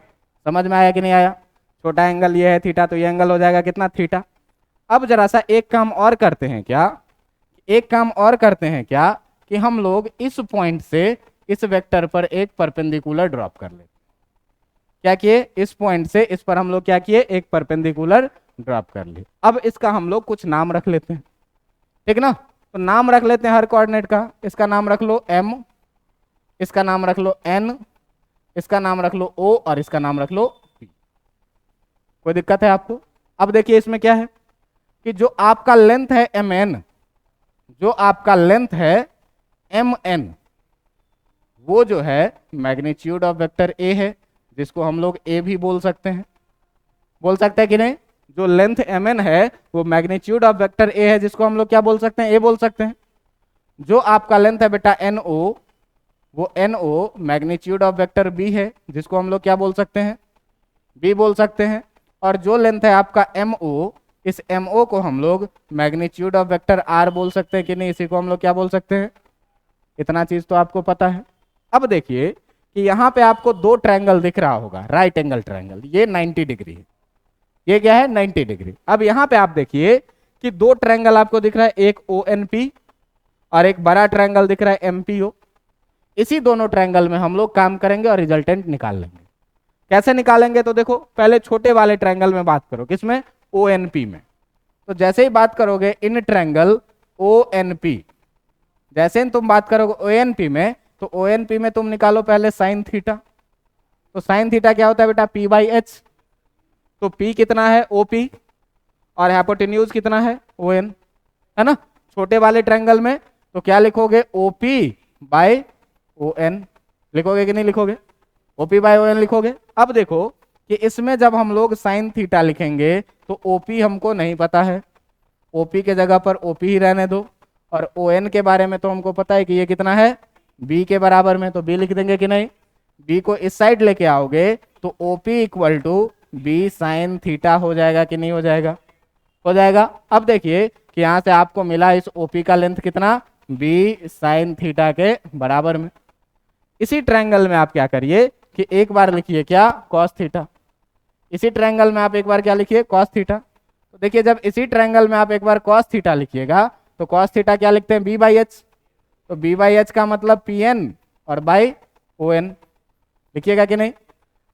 समझ में आया कि नहीं आया, छोटा एंगल ये है थीटा, तो ये एंगल हो जाएगा कितना, थीटा। अब जरा सा एक काम और करते हैं क्या, एक काम और करते हैं क्या कि हम लोग इस पॉइंट से इस वेक्टर पर एक परपेंडिकुलर ड्रॉप कर लेते, क्या किए, इस पॉइंट से इस पर हम लोग क्या किए, एक परपेंडिकुलर ड्रॉप कर लिए। अब इसका हम लोग कुछ नाम रख लेते हैं, ठीक ना। तो नाम रख लेते हैं हर कोऑर्डिनेट का, इसका नाम रख लो m, इसका नाम रख लो n, इसका नाम रख लो o, और इसका नाम रख लो p। कोई दिक्कत है आपको। अब देखिए इसमें क्या है कि जो आपका लेंथ है mn, जो आपका लेंथ है mn, वो जो है मैग्नीट्यूड ऑफ वेक्टर ए है, जिसको हम लोग ए भी बोल सकते हैं, बोल सकते हैं कि नहीं। जो लेंथ mn है वो मैग्नीट्यूड ऑफ वेक्टर ए है, जिसको हम लोग क्या बोल सकते हैं, ए बोल सकते हैं। जो आपका लेंथ है बेटा no, वो no magnitude of vector B है, जिसको हम लोग क्या बोल सकते हैं, बी बोल सकते हैं। और जो लेंथ है आपका mo, इस mo को हम लोग मैग्नीट्यूड ऑफ वेक्टर आर बोल सकते हैं कि नहीं, इसी को हम लोग क्या बोल सकते हैं। इतना चीज तो आपको पता है। अब देखिए कि यहाँ पे आपको दो ट्रायंगल दिख रहा होगा, राइट एंगल ट्रायंगल, ये 90 डिग्री है, ये क्या है 90 डिग्री। अब यहाँ पे आप देखिए कि दो ट्रायंगल आपको दिख रहा है, एक ONP और एक बड़ा ट्रायंगल दिख रहा है MPO। इसी दोनों ट्रायंगल में हम लोग काम करेंगे और रिजल्टेंट निकाल लेंगे। कैसे निकालेंगे, तो देखो पहले छोटे वाले ट्रायंगल में बात करो, किसमें, ONP में। तो जैसे ही बात करोगे इन ट्रायंगल ONP, जैसे ही तुम बात करोगे ONP में, तो ONP में तुम निकालो पहले साइन थीटा। तो साइन थीटा क्या होता है बेटा, P/H। तो P कितना है, OP, और हाइपोटेन्यूज कितना है, ON, है ना। छोटे वाले ट्रायंगल में तो क्या लिखोगे, OP/ON लिखोगे कि नहीं लिखोगे, OP/ON लिखोगे। अब देखो कि इसमें जब हम लोग साइन थीटा लिखेंगे तो OP हमको नहीं पता है, OP के जगह पर OP ही रहने दो। और ON के बारे में तो हमको पता है कि ये कितना है, B के बराबर में, तो B लिख देंगे कि नहीं। B को इस साइड लेके आओगे तो OP equal to B sine theta हो जाएगा कि नहीं हो जाएगा, हो जाएगा। अब देखिए कि यहाँ से आपको मिला इस OP का लेंथ कितना, B साइन थीटा के बराबर में। इसी ट्रायंगल में आप क्या करिए कि एक बार लिखिए क्या, कॉस थीटा। इसी ट्रायंगल में आप एक बार क्या लिखिए, कॉस थीटा। तो देखिए जब इसी ट्रायंगल में आप एक बार कॉस थीटा लिखिएगा तो कॉस थीटा क्या लिखते हैं, B/H। तो B/H का मतलब PN और बाई ON लिखिएगा कि नहीं।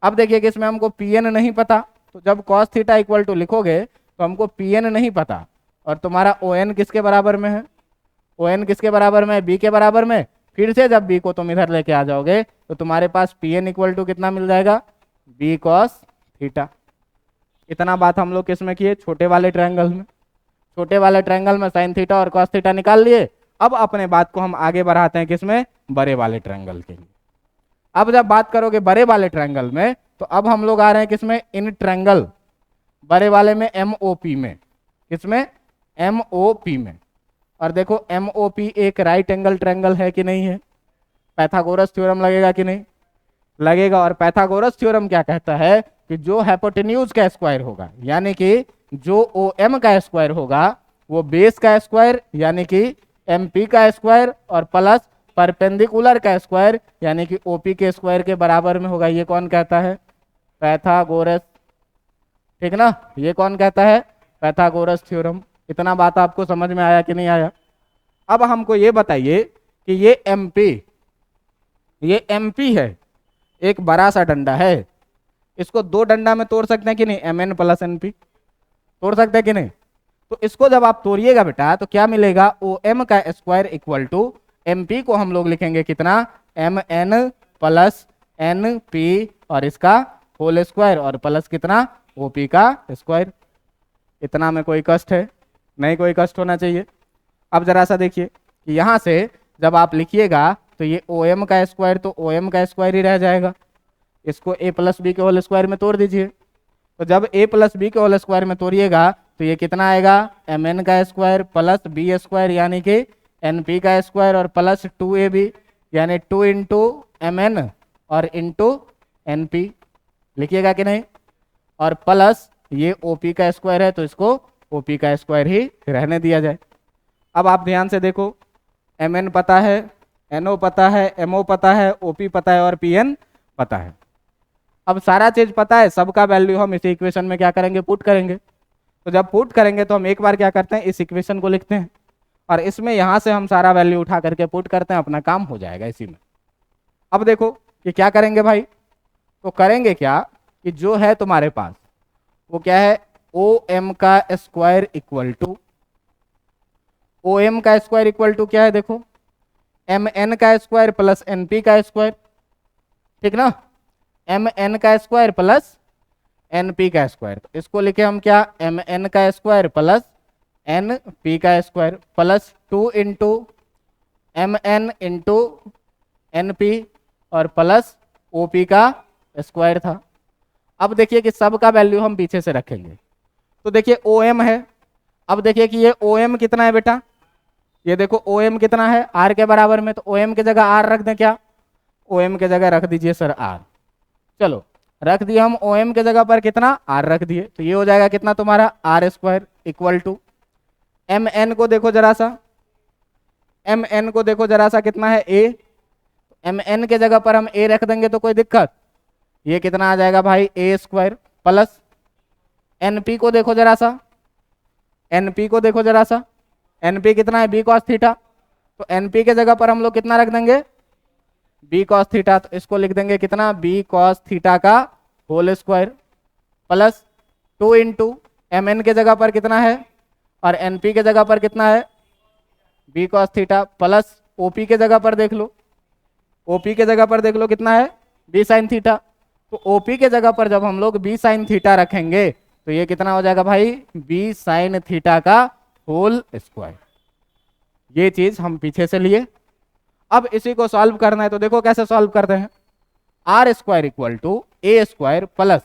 अब देखिए कि इसमें हमको PN नहीं पता, तो जब cos थीटा इक्वल टू लिखोगे तो हमको PN नहीं पता, और तुम्हारा ON किसके बराबर में है, ON किसके बराबर में है, B के बराबर में। फिर से जब B को तुम इधर लेके आ जाओगे तो तुम्हारे पास PN इक्वल टू कितना मिल जाएगा, B cos थीटा। इतना बात हम लोग किसमें किए, छोटे वाले ट्रायंगल में। छोटे वाले ट्रायंगल में साइन थीटा और cos थीटा निकाल लिए। अब अपने बात को हम आगे बढ़ाते हैं किसमें, बड़े वाले ट्रायंगल के लिए। अब जब बात करोगे बड़े वाले ट्रायंगल में तो अब हम लोग आ रहे हैं किसमें, इन ट्रायंगल बड़े वाले में MOP में। किसमें? MOP में। और देखो MOP एक राइट एंगल ट्रायंगल है कि नहीं है? पाइथागोरस थ्योरम लगेगा कि नहीं? लगेगा। और पाइथागोरस थ्योरम क्या कहता है कि जो हाइपोटेन्यूज का स्क्वायर होगा, यानी कि जो OM का स्क्वायर होगा वो बेस का स्क्वायर यानी कि MP का स्क्वायर और प्लस परपेंडिकुलर का स्क्वायर यानी कि OP के स्क्वायर के बराबर में होगा। ये कौन कहता है? पाइथागोरस। ठीक ना? ये कौन कहता है? Pythagoras theorem. इतना बात आपको समझ में आया कि नहीं आया? अब हमको ये बताइए कि ये MP है, एक बड़ा सा डंडा है, इसको दो डंडा में तोड़ सकते हैं कि नहीं? MN प्लस NP तोड़ सकते हैं कि नहीं? तो इसको जब आप तोड़िएगा बेटा तो क्या मिलेगा? OM का स्क्वायर इक्वल टू MP को हम लोग लिखेंगे कितना? MN प्लस NP और इसका होल स्क्वायर और प्लस कितना? OP का स्क्वायर। इतना में कोई कष्ट है? नहीं कोई कष्ट होना चाहिए। अब जरा सा देखिए कि यहाँ से जब आप लिखिएगा तो ये OM का स्क्वायर तो OM का स्क्वायर ही रह जाएगा, इसको A प्लस बी के होल स्क्वायर में तोड़ दीजिए। तो जब A प्लस बी के होल स्क्वायर में तोड़िएगा तो ये कितना आएगा? MN का स्क्वायर प्लस B स्क्वायर यानी कि NP का स्क्वायर और प्लस 2AB यानी 2 इंटू MN और इंटू NP। लिखिएगा कि नहीं? और प्लस ये OP का स्क्वायर है तो इसको OP का स्क्वायर ही रहने दिया जाए। अब आप ध्यान से देखो, MN पता है, NO पता है, MO पता है, OP पता है और PN पता है। अब सारा चीज पता है, सबका वैल्यू हम इस इक्वेशन में क्या करेंगे? पुट करेंगे। तो जब पुट करेंगे तो हम एक बार क्या करते हैं? इस इक्वेशन को लिखते हैं और इसमें यहां से हम सारा वैल्यू उठा करके पुट करते हैं, अपना काम हो जाएगा इसी में। अब देखो कि क्या करेंगे भाई, तो करेंगे क्या कि जो है तुम्हारे पास वो क्या है? OM का स्क्वायर इक्वल टू, OM का स्क्वायर इक्वल टू क्या है? देखो MN का स्क्वायर प्लस NP का स्क्वायर। ठीक ना? MN का स्क्वायर प्लस NP का स्क्वायर। तो इसको लिखे हम क्या? MN का स्क्वायर प्लस NP का square plus 2 into MN into NP और प्लस OP का स्क्वायर था। अब देखिए कि सब का वैल्यू हम पीछे से रखेंगे। तो देखिए OM है, अब देखिए कि ये OM कितना है बेटा? ये देखो OM कितना है? R के बराबर में। तो OM की जगह R रख दें क्या? OM की जगह रख दीजिए सर R। चलो रख दिए हम OM के जगह पर कितना? R रख दिए। तो ये हो जाएगा कितना तुम्हारा? R square equal to MN को देखो जरा सा, MN को देखो जरा सा कितना है? A। MN के जगह पर हम A रख देंगे तो कोई दिक्कत? ये कितना आ जाएगा भाई? A स्क्वायर प्लस NP को देखो जरा सा, NP को देखो जरा सा, NP कितना है? B cos theta. तो NP के जगह पर हम लोग कितना रख देंगे? B cos theta. तो इसको लिख देंगे कितना? B cos थीटा का whole square plus 2 into MN के जगह पर कितना है और NP के जगह पर कितना है? B cos theta plus OP के जगह पर देख लो, OP के जगह पर देख लो कितना है? B sin theta. तो OP के जगह पर जब हम लोग B sin थीटा रखेंगे तो ये कितना हो जाएगा भाई? B sin थीटा का होल स्क्वायर। ये चीज हम पीछे से लिए। अब इसी को सॉल्व करना है तो देखो कैसे सॉल्व करते हैं। R square equal to A square plus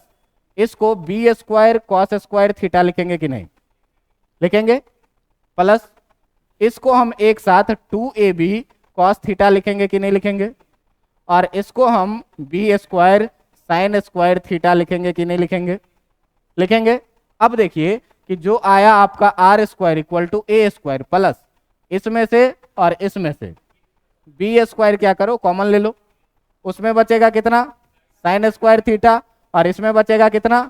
इसको B square cos square theta लिखेंगे कि नहीं? लिखेंगे। प्लस इसको हम एक साथ 2AB कॉस थीटा लिखेंगे कि नहीं लिखेंगे? और इसको हम B square sine square theta लिखेंगे कि नहीं लिखेंगे? लिखेंगे। अब देखिए कि जो आया आपका R square equal to A square plus इसमें से और इसमें से B स्क्वायर क्या करो? कॉमन ले लो। उसमें बचेगा कितना? साइन स्क्वायर थीटा और इसमें बचेगा कितना?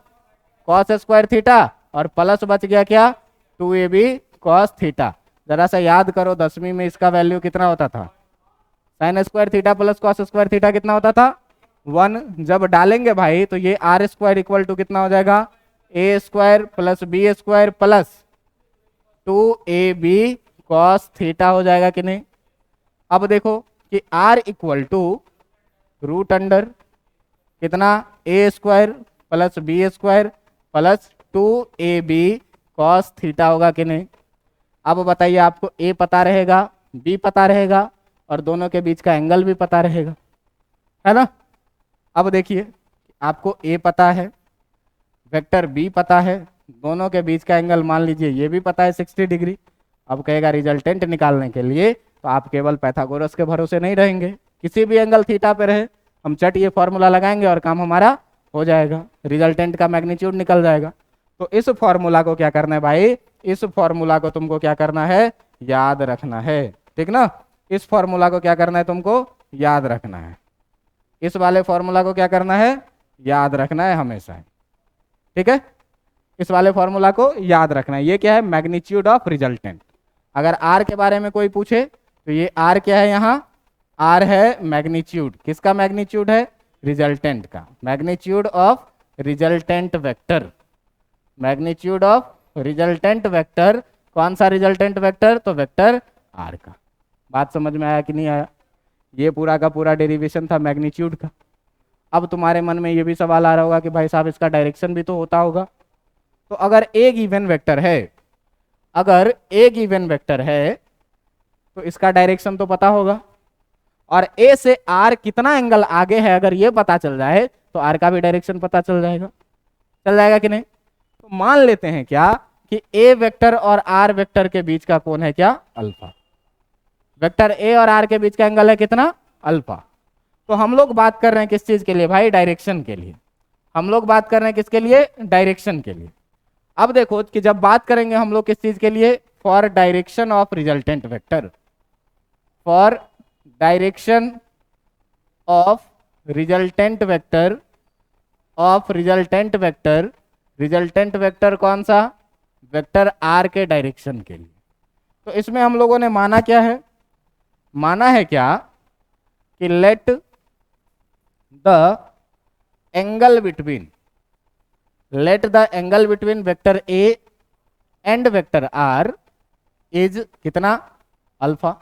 कॉस स्क्वायर थीटा और प्लस बच गया क्या? 2AB cos theta. जरा सा याद करो 10वीं में इसका वैल्यू कितना होता था? Sine square theta plus cos square theta कितना होता था? 1। जब डालेंगे भाई तो ये R स्क्वायर इक्वल टू कितना हो जाएगा? A square plus B square plus 2AB cos theta हो जाएगा कि नहीं? अब देखो कि R equal to root under कितना? A square plus B square plus 2AB cos theta होगा कि नहीं? अब बताइए, आपको A पता रहेगा, B पता रहेगा और दोनों के बीच का एंगल भी पता रहेगा, है ना? अब देखिए आपको A पता है, वेक्टर B पता है, दोनों के बीच का एंगल मान लीजिए ये भी पता है 60 डिग्री। अब कहेगा रिजल्टेंट निकालने के लिए तो आप केवल पाइथागोरस के भरोसे नहीं रहेंगे, किसी भी एंगल थीटा पे रहे हम चट ये फॉर्मूला लगाएंगे और काम हमारा हो जाएगा, रिजल्टेंट का मैग्नीट्यूड निकल जाएगा। तो इस फॉर्मूला को क्या करना है भाई, इस फॉर्मूला को तुमको क्या करना है, याद रखना है, ठीक ना। इस फॉर्मूला को क्या करना है, तुमको याद रखना है, इस वाले फॉर्मूला को क्या करना है, याद रखना है हमेशा, ठीक है। इस वाले फॉर्मूला को याद रखना है। ये क्या है, मैग्नीट्यूड ऑफ रिजल्टेंट। अगर आर के बारे में कोई पूछे तो ये आर क्या है, यहाँ आर है मैग्नीट्यूड, किसका मैग्नीट्यूड है, रिजल्टेंट का, magnitude of resultant vector, magnitude of resultant vector. कौन सा रिजल्टेंट वेक्टर, तो वेक्टर आर का। बात समझ में आया कि नहीं आया, ये पूरा का पूरा डेरिवेशन था मैग्नीट्यूड का। अब तुम्हारे मन में ये भी सवाल आ रहा होगा कि भाई साहब इसका डायरेक्शन भी तो होता होगा। तो अगर ए गिवन वेक्टर है, अगर ए गिवन वेक्टर है तो इसका डायरेक्शन तो पता होगा, और ए से आर कितना एंगल आगे है अगर ये पता चल जाए तो आर का भी डायरेक्शन पता चल जाएगा, चल जाएगा कि नहीं। तो मान लेते हैं क्या कि ए वेक्टर और आर वेक्टर के बीच का कोण है क्या, अल्फा। वेक्टर ए और आर के बीच का एंगल है कितना, अल्फा। तो हम लोग बात कर रहे हैं किस चीज के लिए भाई, डायरेक्शन के लिए। हम लोग बात कर रहे हैं किसके लिए, डायरेक्शन के लिए। अब देखो कि जब बात करेंगे हम लोग किस चीज के लिए, for direction of resultant vector, for direction of resultant vector, of resultant vector, resultant vector कौन सा, वेक्टर आर के डायरेक्शन के लिए। तो इसमें हम लोगों ने माना क्या है, माना है क्या कि let the angle between, let the angle between vector A and vector R is कितना, अल्फा।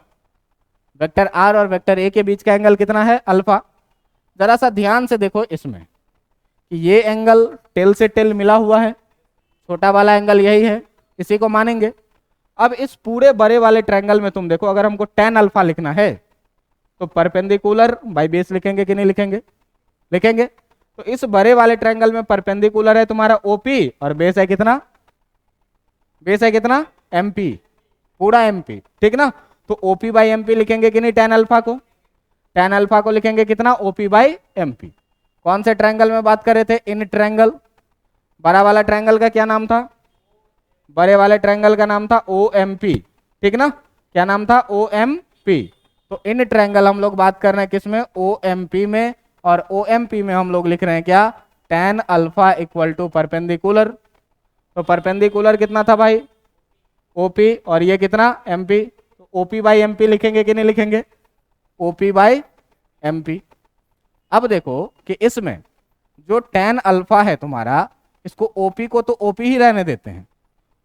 वेक्टर आर और वेक्टर ए के बीच का एंगल कितना है, अल्फा। जरा सा ध्यान से देखो इसमें कि ये एंगल टेल से टेल मिला हुआ है, छोटा वाला एंगल यही है, इसी को मानेंगे। अब इस पूरे बड़े वाले ट्रायंगल में तुम देखो, अगर हमको tan अल्फा लिखना है तो परपेंडिकुलर बाय बेस लिखेंगे कि नहीं लिखेंगे, लिखेंगे। तो इस बड़े वाले ट्रायंगल में परपेंडिकुलर है तुम्हारा ओपी और बेस है कितना, बेस है कितना, एमपी, पूरा एमपी, ठीक ना। तो ओपी बाई एमपी लिखेंगे कि नहीं, tan अल्फा को, tan अल्फा को लिखेंगे कितना, ओपी बाई एमपी। कौन से ट्रायंगल में बात कर रहे थे, इन ट्रायंगल। बड़ा वाला ट्रायंगल का क्या नाम था, बड़े वाले ट्रायंगल का नाम था ओ एम पी, ठीक ना, क्या नाम था, ओ एम पी। तो इन ट्रायंगल हम लोग बात कर रहे हैं किसमें, ओ एम पी में, और ओ एम पी में हम लोग लिख रहे हैं क्या, tan alpha equal to perpendicular. तो परपेंडिकुलर कितना था भाई, ओपी, और ये कितना, एमपी। तो ओपी बाई एमपी लिखेंगे कि नहीं लिखेंगे, ओपी बाई एमपी। अब देखो कि इसमें जो tan अल्फा है तुम्हारा, इसको ओपी को तो ओपी ही रहने देते हैं,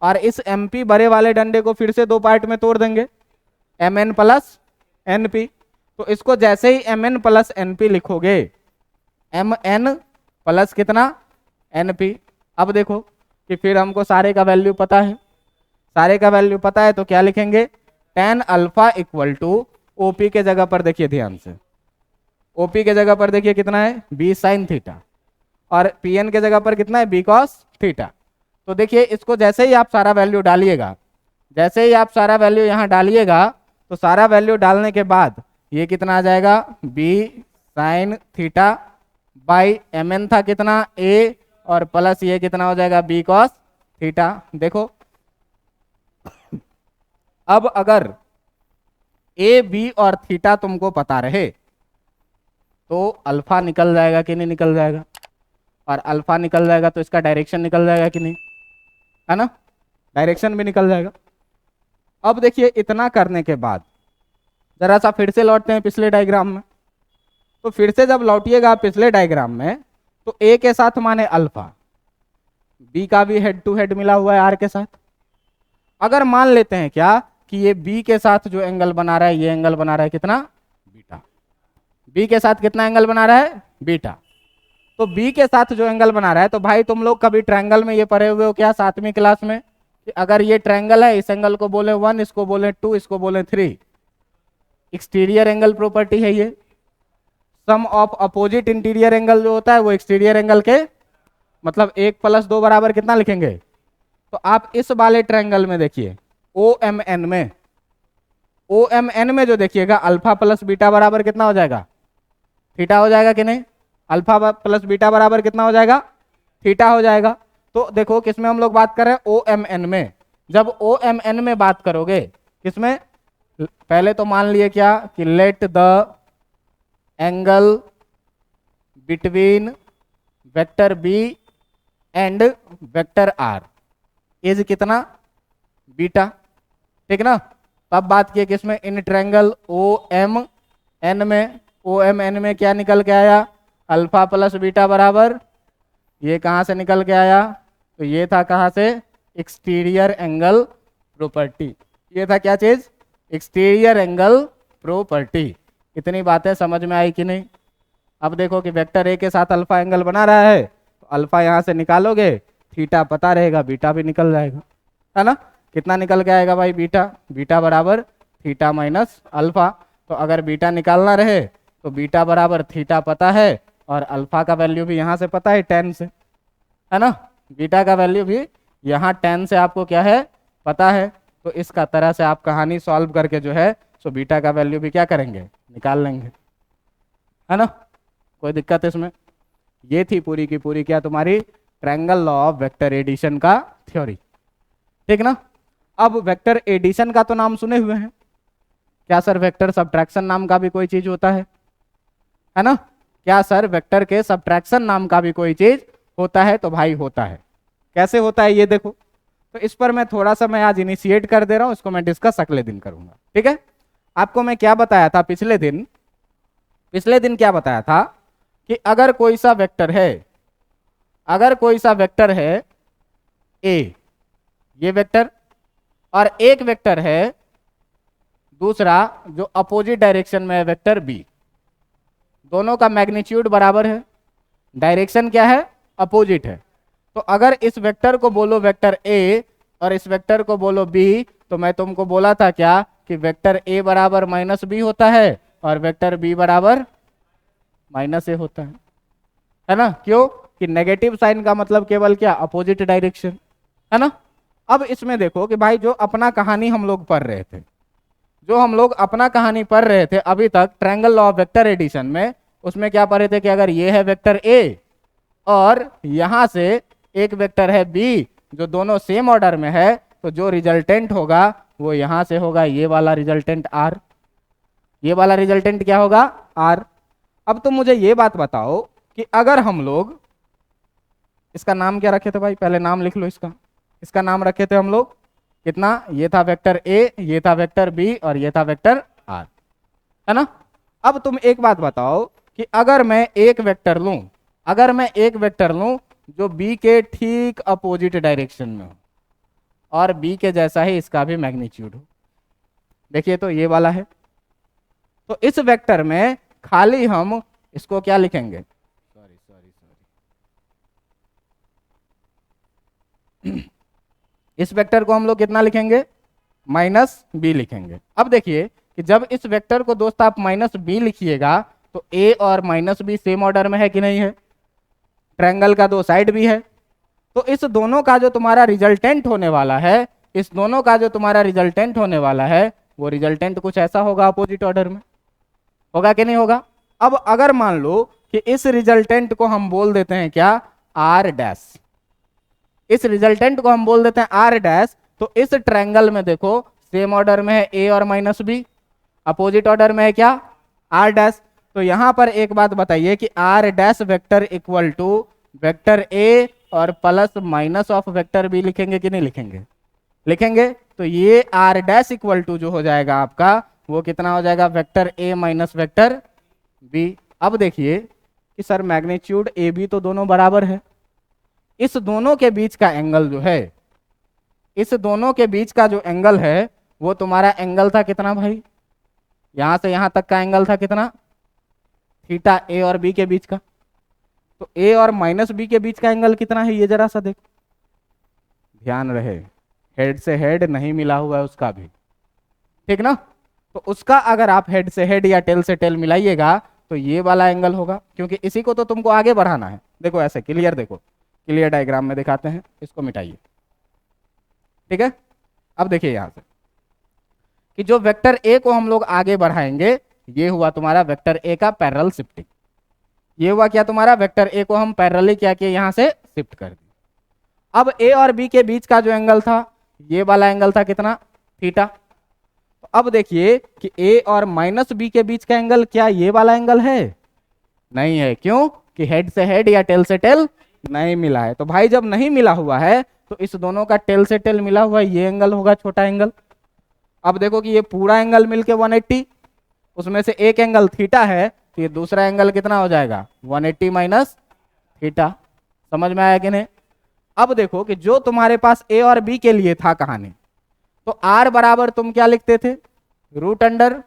और इस एमपी बड़े वाले डंडे को फिर से दो पार्ट में तोड़ देंगे, M N plus N P. तो इसको जैसे ही M N plus N P लिखोगे, एम एन प्लस कितना, एन पी। अब देखो कि फिर हमको सारे का वैल्यू पता है, सारे का वैल्यू पता है तो क्या लिखेंगे, tan alpha equal to OP के जगह पर देखिए ध्यान से, ओपी के जगह पर देखिए कितना है, बी साइन थीटा, और पीएन के जगह पर कितना है, बी कॉस थीटा। तो देखिए इसको जैसे ही आप सारा वैल्यू डालिएगा, जैसे ही आप सारा वैल्यू यहाँ डालिएगा, तो सारा वैल्यू डालने के बाद ये कितना आ जाएगा, B sine theta by M N था कितना, ए, और प्लस ये कितना हो जाएगा, बी कॉस थीटा। देखो अब अगर ए बी और थीटा तुमको पता रहे तो अल्फा निकल जाएगा कि नहीं निकल जाएगा, और अल्फा निकल जाएगा तो इसका डायरेक्शन निकल जाएगा कि नहीं, है ना, डायरेक्शन भी निकल जाएगा। अब देखिए इतना करने के बाद जरा सा फिर से लौटते हैं पिछले डायग्राम में। तो फिर से जब लौटिएगा पिछले डायग्राम में, तो ए के साथ माने अल्फा, बी का भी हेड टू हेड मिला हुआ है आर के साथ। अगर मान लेते हैं क्या कि ये बी के साथ जो एंगल बना रहा है, ये एंगल बना रहा है कितना, बीटा, बी के साथ कितना एंगल बना रहा है, बीटा। तो बी के साथ जो एंगल बना रहा है, तो भाई तुम लोग कभी ट्रायंगल में ये पढ़े हुए हो क्या 7वीं क्लास में, कि अगर ये ट्रायंगल है, इस एंगल को बोले 1, इसको बोले 2, इसको बोले 3, एक्सटीरियर एंगल प्रॉपर्टी है ये। सम ऑफ अपोजिट इंटीरियर एंगल जो होता है वो एक्सटीरियर एंगल के, मतलब 1 + 2 बराबर कितना लिखेंगे, तो आप इस वाले ट्रायंगल में देखिए ओ एम एन में, ओ एम एन में जो देखिएगा अल्फा प्लस बीटा बराबर कितना हो जाएगा, थीटा हो जाएगा कि नहीं, अल्फा प्लस बीटा बराबर कितना हो जाएगा, थीटा हो जाएगा। तो देखो किसमें हम लोग बात कर रहे हैं, ओ एम एन में। जब ओ एम एन में बात करोगे किसमें, पहले तो मान लिए क्या कि let the angle between vector B and vector R is कितना, बीटा, ठीक ना। तब बात किए किसमें, इन ट्रायंगल ओ एम एन में, ओ एम एन में क्या निकल के आया, अल्फा प्लस बीटा बराबर, ये कहाँ से निकल के आया, तो ये था कहाँ से, एक्सटीरियर एंगल प्रॉपर्टी। ये था क्या चीज, एक्सटीरियर एंगल प्रॉपर्टी। इतनी बातें समझ में आई कि नहीं। अब देखो कि वेक्टर ए के साथ अल्फा एंगल बना रहा है, तो अल्फा यहाँ से निकालोगे, थीटा पता रहेगा, बीटा भी निकल जाएगा, है ना। कितना निकल के आएगा भाई, बीटा, बीटा बराबर थीटा माइनस अल्फा। तो अगर बीटा निकालना रहे तो बीटा बराबर थीटा पता है, और अल्फा का वैल्यू भी यहाँ से पता है 10 से, है ना। बीटा का वैल्यू भी यहाँ 10 से आपको क्या है, पता है। तो इसका तरह से आप कहानी सॉल्व करके जो है सो बीटा का वैल्यू भी क्या करेंगे, निकाल लेंगे, है ना। कोई दिक्कत है इसमें। ये थी पूरी की पूरी क्या तुम्हारी triangle law of vector addition का थ्योरी, ठीक ना। अब वेक्टर एडिशन का तो नाम सुने हुए हैं, क्या सर वेक्टर सब्ट्रैक्शन नाम का भी कोई चीज होता है ना। क्या सर वेक्टर के सब्ट्रैक्शन नाम का भी कोई चीज होता है, तो भाई होता है। कैसे होता है ये देखो, तो इस पर मैं थोड़ा सा मैं आज इनिशिएट कर दे रहा हूं, इसको मैं डिस्कस अगले दिन करूंगा, ठीक है। आपको मैं क्या बताया था पिछले दिन क्या बताया था कि अगर कोई सा वेक्टर है, अगर कोई सा वेक्टर है ए, ये वेक्टर, और एक वेक्टर है दूसरा जो अपोजिट डायरेक्शन में है वेक्टर बी, दोनों का मैग्नीट्यूड बराबर है, डायरेक्शन क्या है, अपोजिट है। तो अगर इस वेक्टर को बोलो वेक्टर ए और इस वेक्टर को बोलो बी, तो मैं तुमको बोला था क्या कि वेक्टर ए बराबर माइनस बी होता है और वेक्टर बी बराबर माइनस ए होता है ना। क्यों कि नेगेटिव साइन का मतलब केवल क्या, अपोजिट डायरेक्शन, है ना। अब इसमें देखो कि भाई जो अपना कहानी हम लोग पढ़ रहे थे, जो हम लोग अपना कहानी पढ़ रहे थे अभी तक triangle law of vector addition में, उसमें क्या पढ़ रहे थे कि अगर ये है वेक्टर ए और यहां से एक वेक्टर है बी, जो दोनों सेम ऑर्डर में है, तो जो रिजल्टेंट होगा वो यहां से होगा ये वाला रिजल्टेंट आर, ये वाला रिजल्टेंट क्या होगा, आर। अब तुम मुझे ये बात बताओ कि अगर हम लोग इसका नाम क्या रखे थे भाई, पहले नाम लिख लो इसका, इसका नाम रखे थे हम लोग कितना, ये था वेक्टर ए, ये था वेक्टर बी और ये था वेक्टर आर, है ना। अब तुम एक बात बताओ कि अगर मैं एक वेक्टर लूं, अगर मैं एक वेक्टर लूं जो बी के ठीक अपोजिट डायरेक्शन में हो और बी के जैसा ही इसका भी मैग्नीट्यूड हो, देखिए तो ये वाला है, तो इस वेक्टर में खाली हम इसको क्या लिखेंगे, इस वेक्टर को हम लोग कितना लिखेंगे, माइनस बी लिखेंगे। अब देखिए कि जब इस वेक्टर को दोस्त आप माइनस बी लिखिएगा तो ए और माइनस बी सेम ऑर्डर में है कि नहीं है, ट्रायंगल का दो साइड भी है, तो इस दोनों का जो तुम्हारा रिजल्टेंट होने वाला है, इस दोनों का जो तुम्हारा रिजल्टेंट होने वाला है वो रिजल्टेंट कुछ ऐसा होगा अपोजिट ऑर्डर में, होगा कि नहीं होगा। अब अगर मान लो कि इस रिजल्टेंट को हम बोल देते हैं क्या, आर डैश, इस रिजल्टेंट को हम बोल देते हैं आर डैश, तो इस ट्रायंगल में देखो सेम ऑर्डर में है ए और माइनस बी, अपोजिट ऑर्डर में है क्या, आर डैश। तो यहां पर एक बात बताइए कि R dash vector equal to vector A और plus minus of vector B लिखेंगे कि नहीं लिखेंगे, लिखेंगे। तो ये आर डैश इक्वल टू जो हो जाएगा आपका वो कितना हो जाएगा, vector A minus vector B. अब देखिए कि सर मैग्नीट्यूड ए बी तो दोनों बराबर है, इस दोनों के बीच का एंगल जो है, इस दोनों के बीच का जो एंगल है वो तुम्हारा एंगल था कितना भाई, यहां से यहां तक का एंगल था कितना, थीटा, ए और बी के बीच का। तो ए और माइनस बी के बीच का एंगल कितना है, ये जरा सा देखो, ध्यान रहे हेड से हेड नहीं मिला हुआ है उसका भी, ठीक ना। तो उसका अगर आप हेड से हेड या टेल से टेल मिलाइएगा तो ये वाला एंगल होगा, क्योंकि इसी को तो तुमको आगे बढ़ाना है। देखो ऐसे क्लियर, देखो क्लियर डायग्राम में दिखाते हैं, इसको मिटाइए, ठीक है। अब देखिए यहां से कि जो वेक्टर ए को हम लोग आगे बढ़ाएंगे, ये हुआ तुम्हारा वेक्टर ए का पैरेलल शिफ्टिंग। ये हुआ क्या तुम्हारा, वेक्टर ए को हम पैरेलली क्या किए, यहां से शिफ्ट कर दिए। अब ए और बी के बीच का जो एंगल था, ये वाला एंगल था कितना, थीटा। तो अब देखिए कि ए और माइनस बी के बीच का एंगल क्या ये वाला एंगल है, नहीं है। क्यों कि हेड से हेड या टेल से टेल नहीं मिला है। तो भाई जब नहीं मिला हुआ है तो इस दोनों का टेल से टेल मिला हुआ है, ये एंगल होगा छोटा एंगल। अब देखो कि ये पूरा एंगल मिलके 180, उसमें से एक एंगल थीटा है, तो ये दूसरा एंगल कितना हो जाएगा, 180 माइनस थीटा। समझ में आया कि नहीं। अब देखो कि जो तुम्हारे पास ए और बी के लिए था कहानी, तो आर बराबर तुम क्या लिखते थे, root under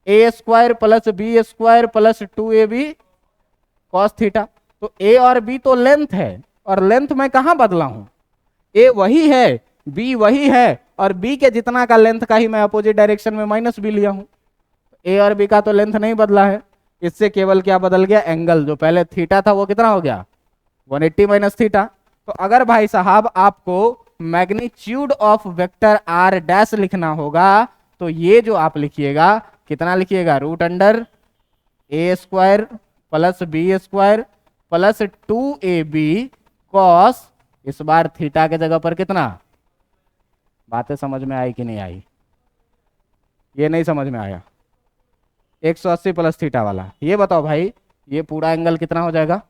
A square plus B square plus 2ab cos theta. तो ए और बी तो लेंथ है, और लेंथ में कहां बदला हूं, ए वही है बी वही है, और बी के जितना का लेंथ का ही मैं अपोजिट डायरेक्शन में माइनस बी लिया हूं। ए और बी का तो लेंथ नहीं बदला है, इससे केवल क्या बदल गया, एंगल। जो पहले थीटा था वो कितना हो गया, 180 माइनस थीटा। तो अगर भाई साहब आपको magnitude of vector R dash लिखना होगा, तो ये जो आप लिखिएगा कितना लिखिएगा, root under A square plus B square plus 2ab cos, इस बार थीटा के जगह पर कितना, बातें समझ में आई कि नहीं आई, ये नहीं समझ में आया, 180 प्लस थीटा वाला। ये बताओ भाई ये पूरा एंगल कितना हो जाएगा,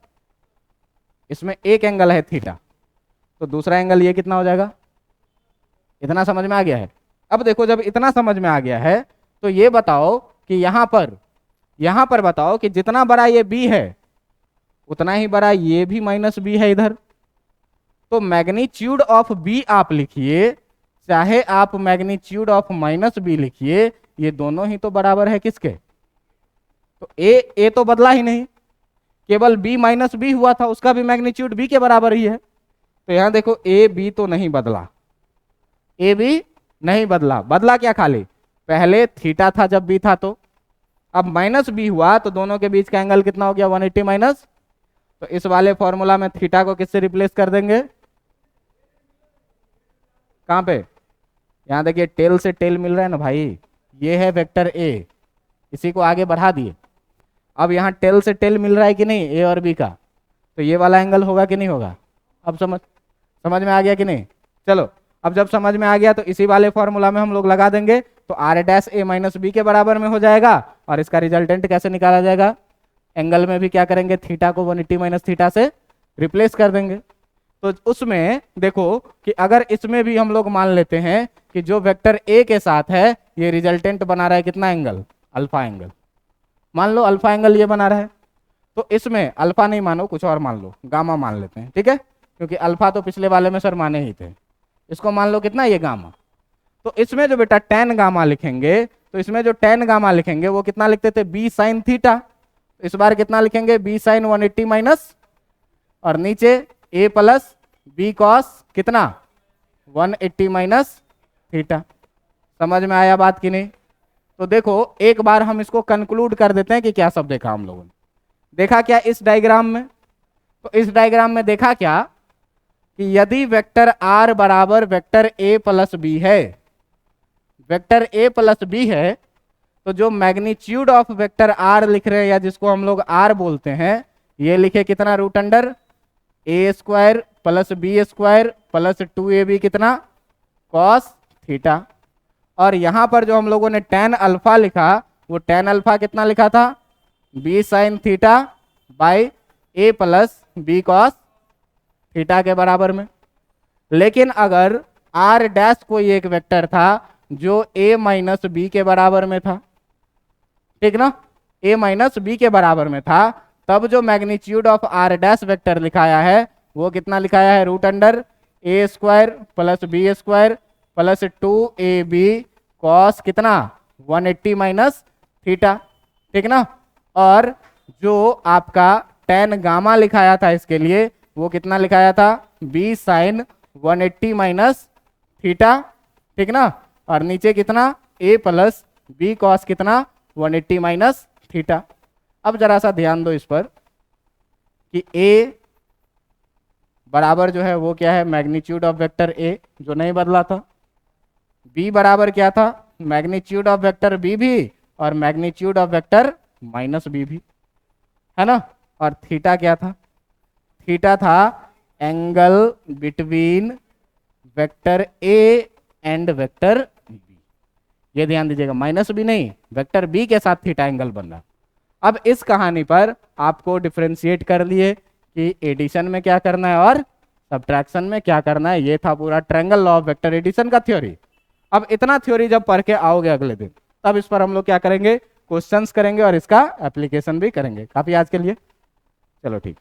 इसमें एक एंगल है थीटा, तो दूसरा एंगल ये कितना हो जाएगा, इतना समझ में आ गया है। अब देखो जब इतना समझ में आ गया है तो ये बताओ कि यहां पर बताओ कि जितना बड़ा ये बी है उतना ही बड़ा ये भी माइनस बी है इधर। तो मैग्नीट्यूड ऑफ बी आप लिखिए, चाहे आप मैग्नीट्यूड ऑफ माइनस बी लिखिए, ये दोनों ही तो बराबर है किसके, तो ए तो बदला ही नहीं, केवल बी माइनस बी हुआ था, उसका भी मैग्नीट्यूड बी के बराबर ही है। तो यहां देखो ए बी तो नहीं बदला, ए बी नहीं बदला, बदला क्या खाली, पहले थीटा था जब बी था, तो अब माइनस बी हुआ तो दोनों के बीच का एंगल कितना हो गया, 180 माइनस। तो इस वाले फॉर्मूला में थीटा को किससे रिप्लेस कर देंगे, कहां पे, यहां देखिए टेल से टेल मिल रहा है ना भाई, ये है वेक्टर ए, इसी को आगे बढ़ा दिए। अब यहाँ टेल से टेल मिल रहा है कि नहीं ए और बी का, तो ये वाला एंगल होगा कि नहीं होगा। अब समझ में आ गया कि नहीं। चलो अब जब समझ में आ गया तो इसी वाले फॉर्मूला में हम लोग लगा देंगे, तो R dash A minus B के बराबर में हो जाएगा। और इसका रिजल्टेंट कैसे निकाला जाएगा, एंगल में भी क्या करेंगे, थीटा को 180 माइनस थीटा से रिप्लेस कर देंगे। तो उसमें देखो कि अगर इसमें भी हम लोग मान लेते हैं कि जो वेक्टर ए के साथ है ये रिजल्टेंट बना रहा है कितना एंगल, अल्फा एंगल, मान लो अल्फा एंगल ये बना रहा है, तो इसमें अल्फा नहीं मानो कुछ और मान लो, गामा मान लेते हैं, ठीक है, क्योंकि अल्फा तो पिछले वाले में सर माने ही थे। इसको मान लो कितना, ये गामा। तो इसमें जो बेटा टेन गामा लिखेंगे, तो इसमें जो टेन गामा लिखेंगे वो कितना लिखते थे, बी साइन थीटा। तो इस बार कितना लिखेंगे, बी साइन 180 माइनस, और नीचे ए प्लस बी कॉस कितना 180 माइनस थीटा। समझ में आया बात कि नहीं। तो देखो एक बार हम इसको कंक्लूड कर देते हैं कि क्या सब देखा हम लोगों ने। देखा क्या इस डायग्राम में, तो इस डायग्राम में देखा क्या कि यदि वेक्टर आर बराबर वेक्टर ए प्लस बी है, वेक्टर ए प्लस बी है, तो जो मैग्नीट्यूड ऑफ वेक्टर आर लिख रहे हैं या जिसको हम लोग आर बोलते हैं, ये लिखे कितना, root under A square plus B square plus 2ab कितना कॉस थीटा। और यहां पर जो हम लोगों ने टेन अल्फा लिखा, वो टेन अल्फा कितना लिखा था, B sine theta by A plus B cos theta के बराबर में। लेकिन अगर आर डैश कोई एक वेक्टर था जो ए माइनस बी के बराबर में था, ठीक ना, ए माइनस बी के बराबर में था, तब जो magnitude of R dash vector लिखाया है वो कितना लिखाया है, root under A square plus B square plus 2ab cos कितना 180 माइनस थीटा, ठीक ना। और जो आपका टेन गामा लिखाया था इसके लिए वो कितना लिखाया था, बी साइन 180 माइनस थीटा, ठीक ना। और नीचे कितना ए प्लस बी कॉस कितना 180 माइनस थीटा। अब जरा सा ध्यान दो इस पर कि ए बराबर जो है वो क्या है, मैग्नीट्यूड ऑफ वेक्टर ए जो नहीं बदला था। बी बराबर क्या था, मैग्नीट्यूड ऑफ वेक्टर बी भी और magnitude of vector minus B भी, है ना। और थीटा क्या था, थीटा था angle between vector A and vector B. ये ध्यान दीजिएगा, माइनस बी नहीं, वेक्टर बी के साथ थीटा एंगल बन रहा। अब इस कहानी पर आपको डिफ्रेंशिएट कर लिए कि एडिशन में क्या करना है और सब्ट्रैक्शन में क्या करना है। ये था पूरा triangle law of vector addition का थ्योरी। अब इतना थ्योरी जब पढ़ के आओगे अगले दिन, तब इस पर हम लोग क्या करेंगे, क्वेश्चंस करेंगे और इसका एप्लीकेशन भी करेंगे। काफी आज के लिए, चलो ठीक।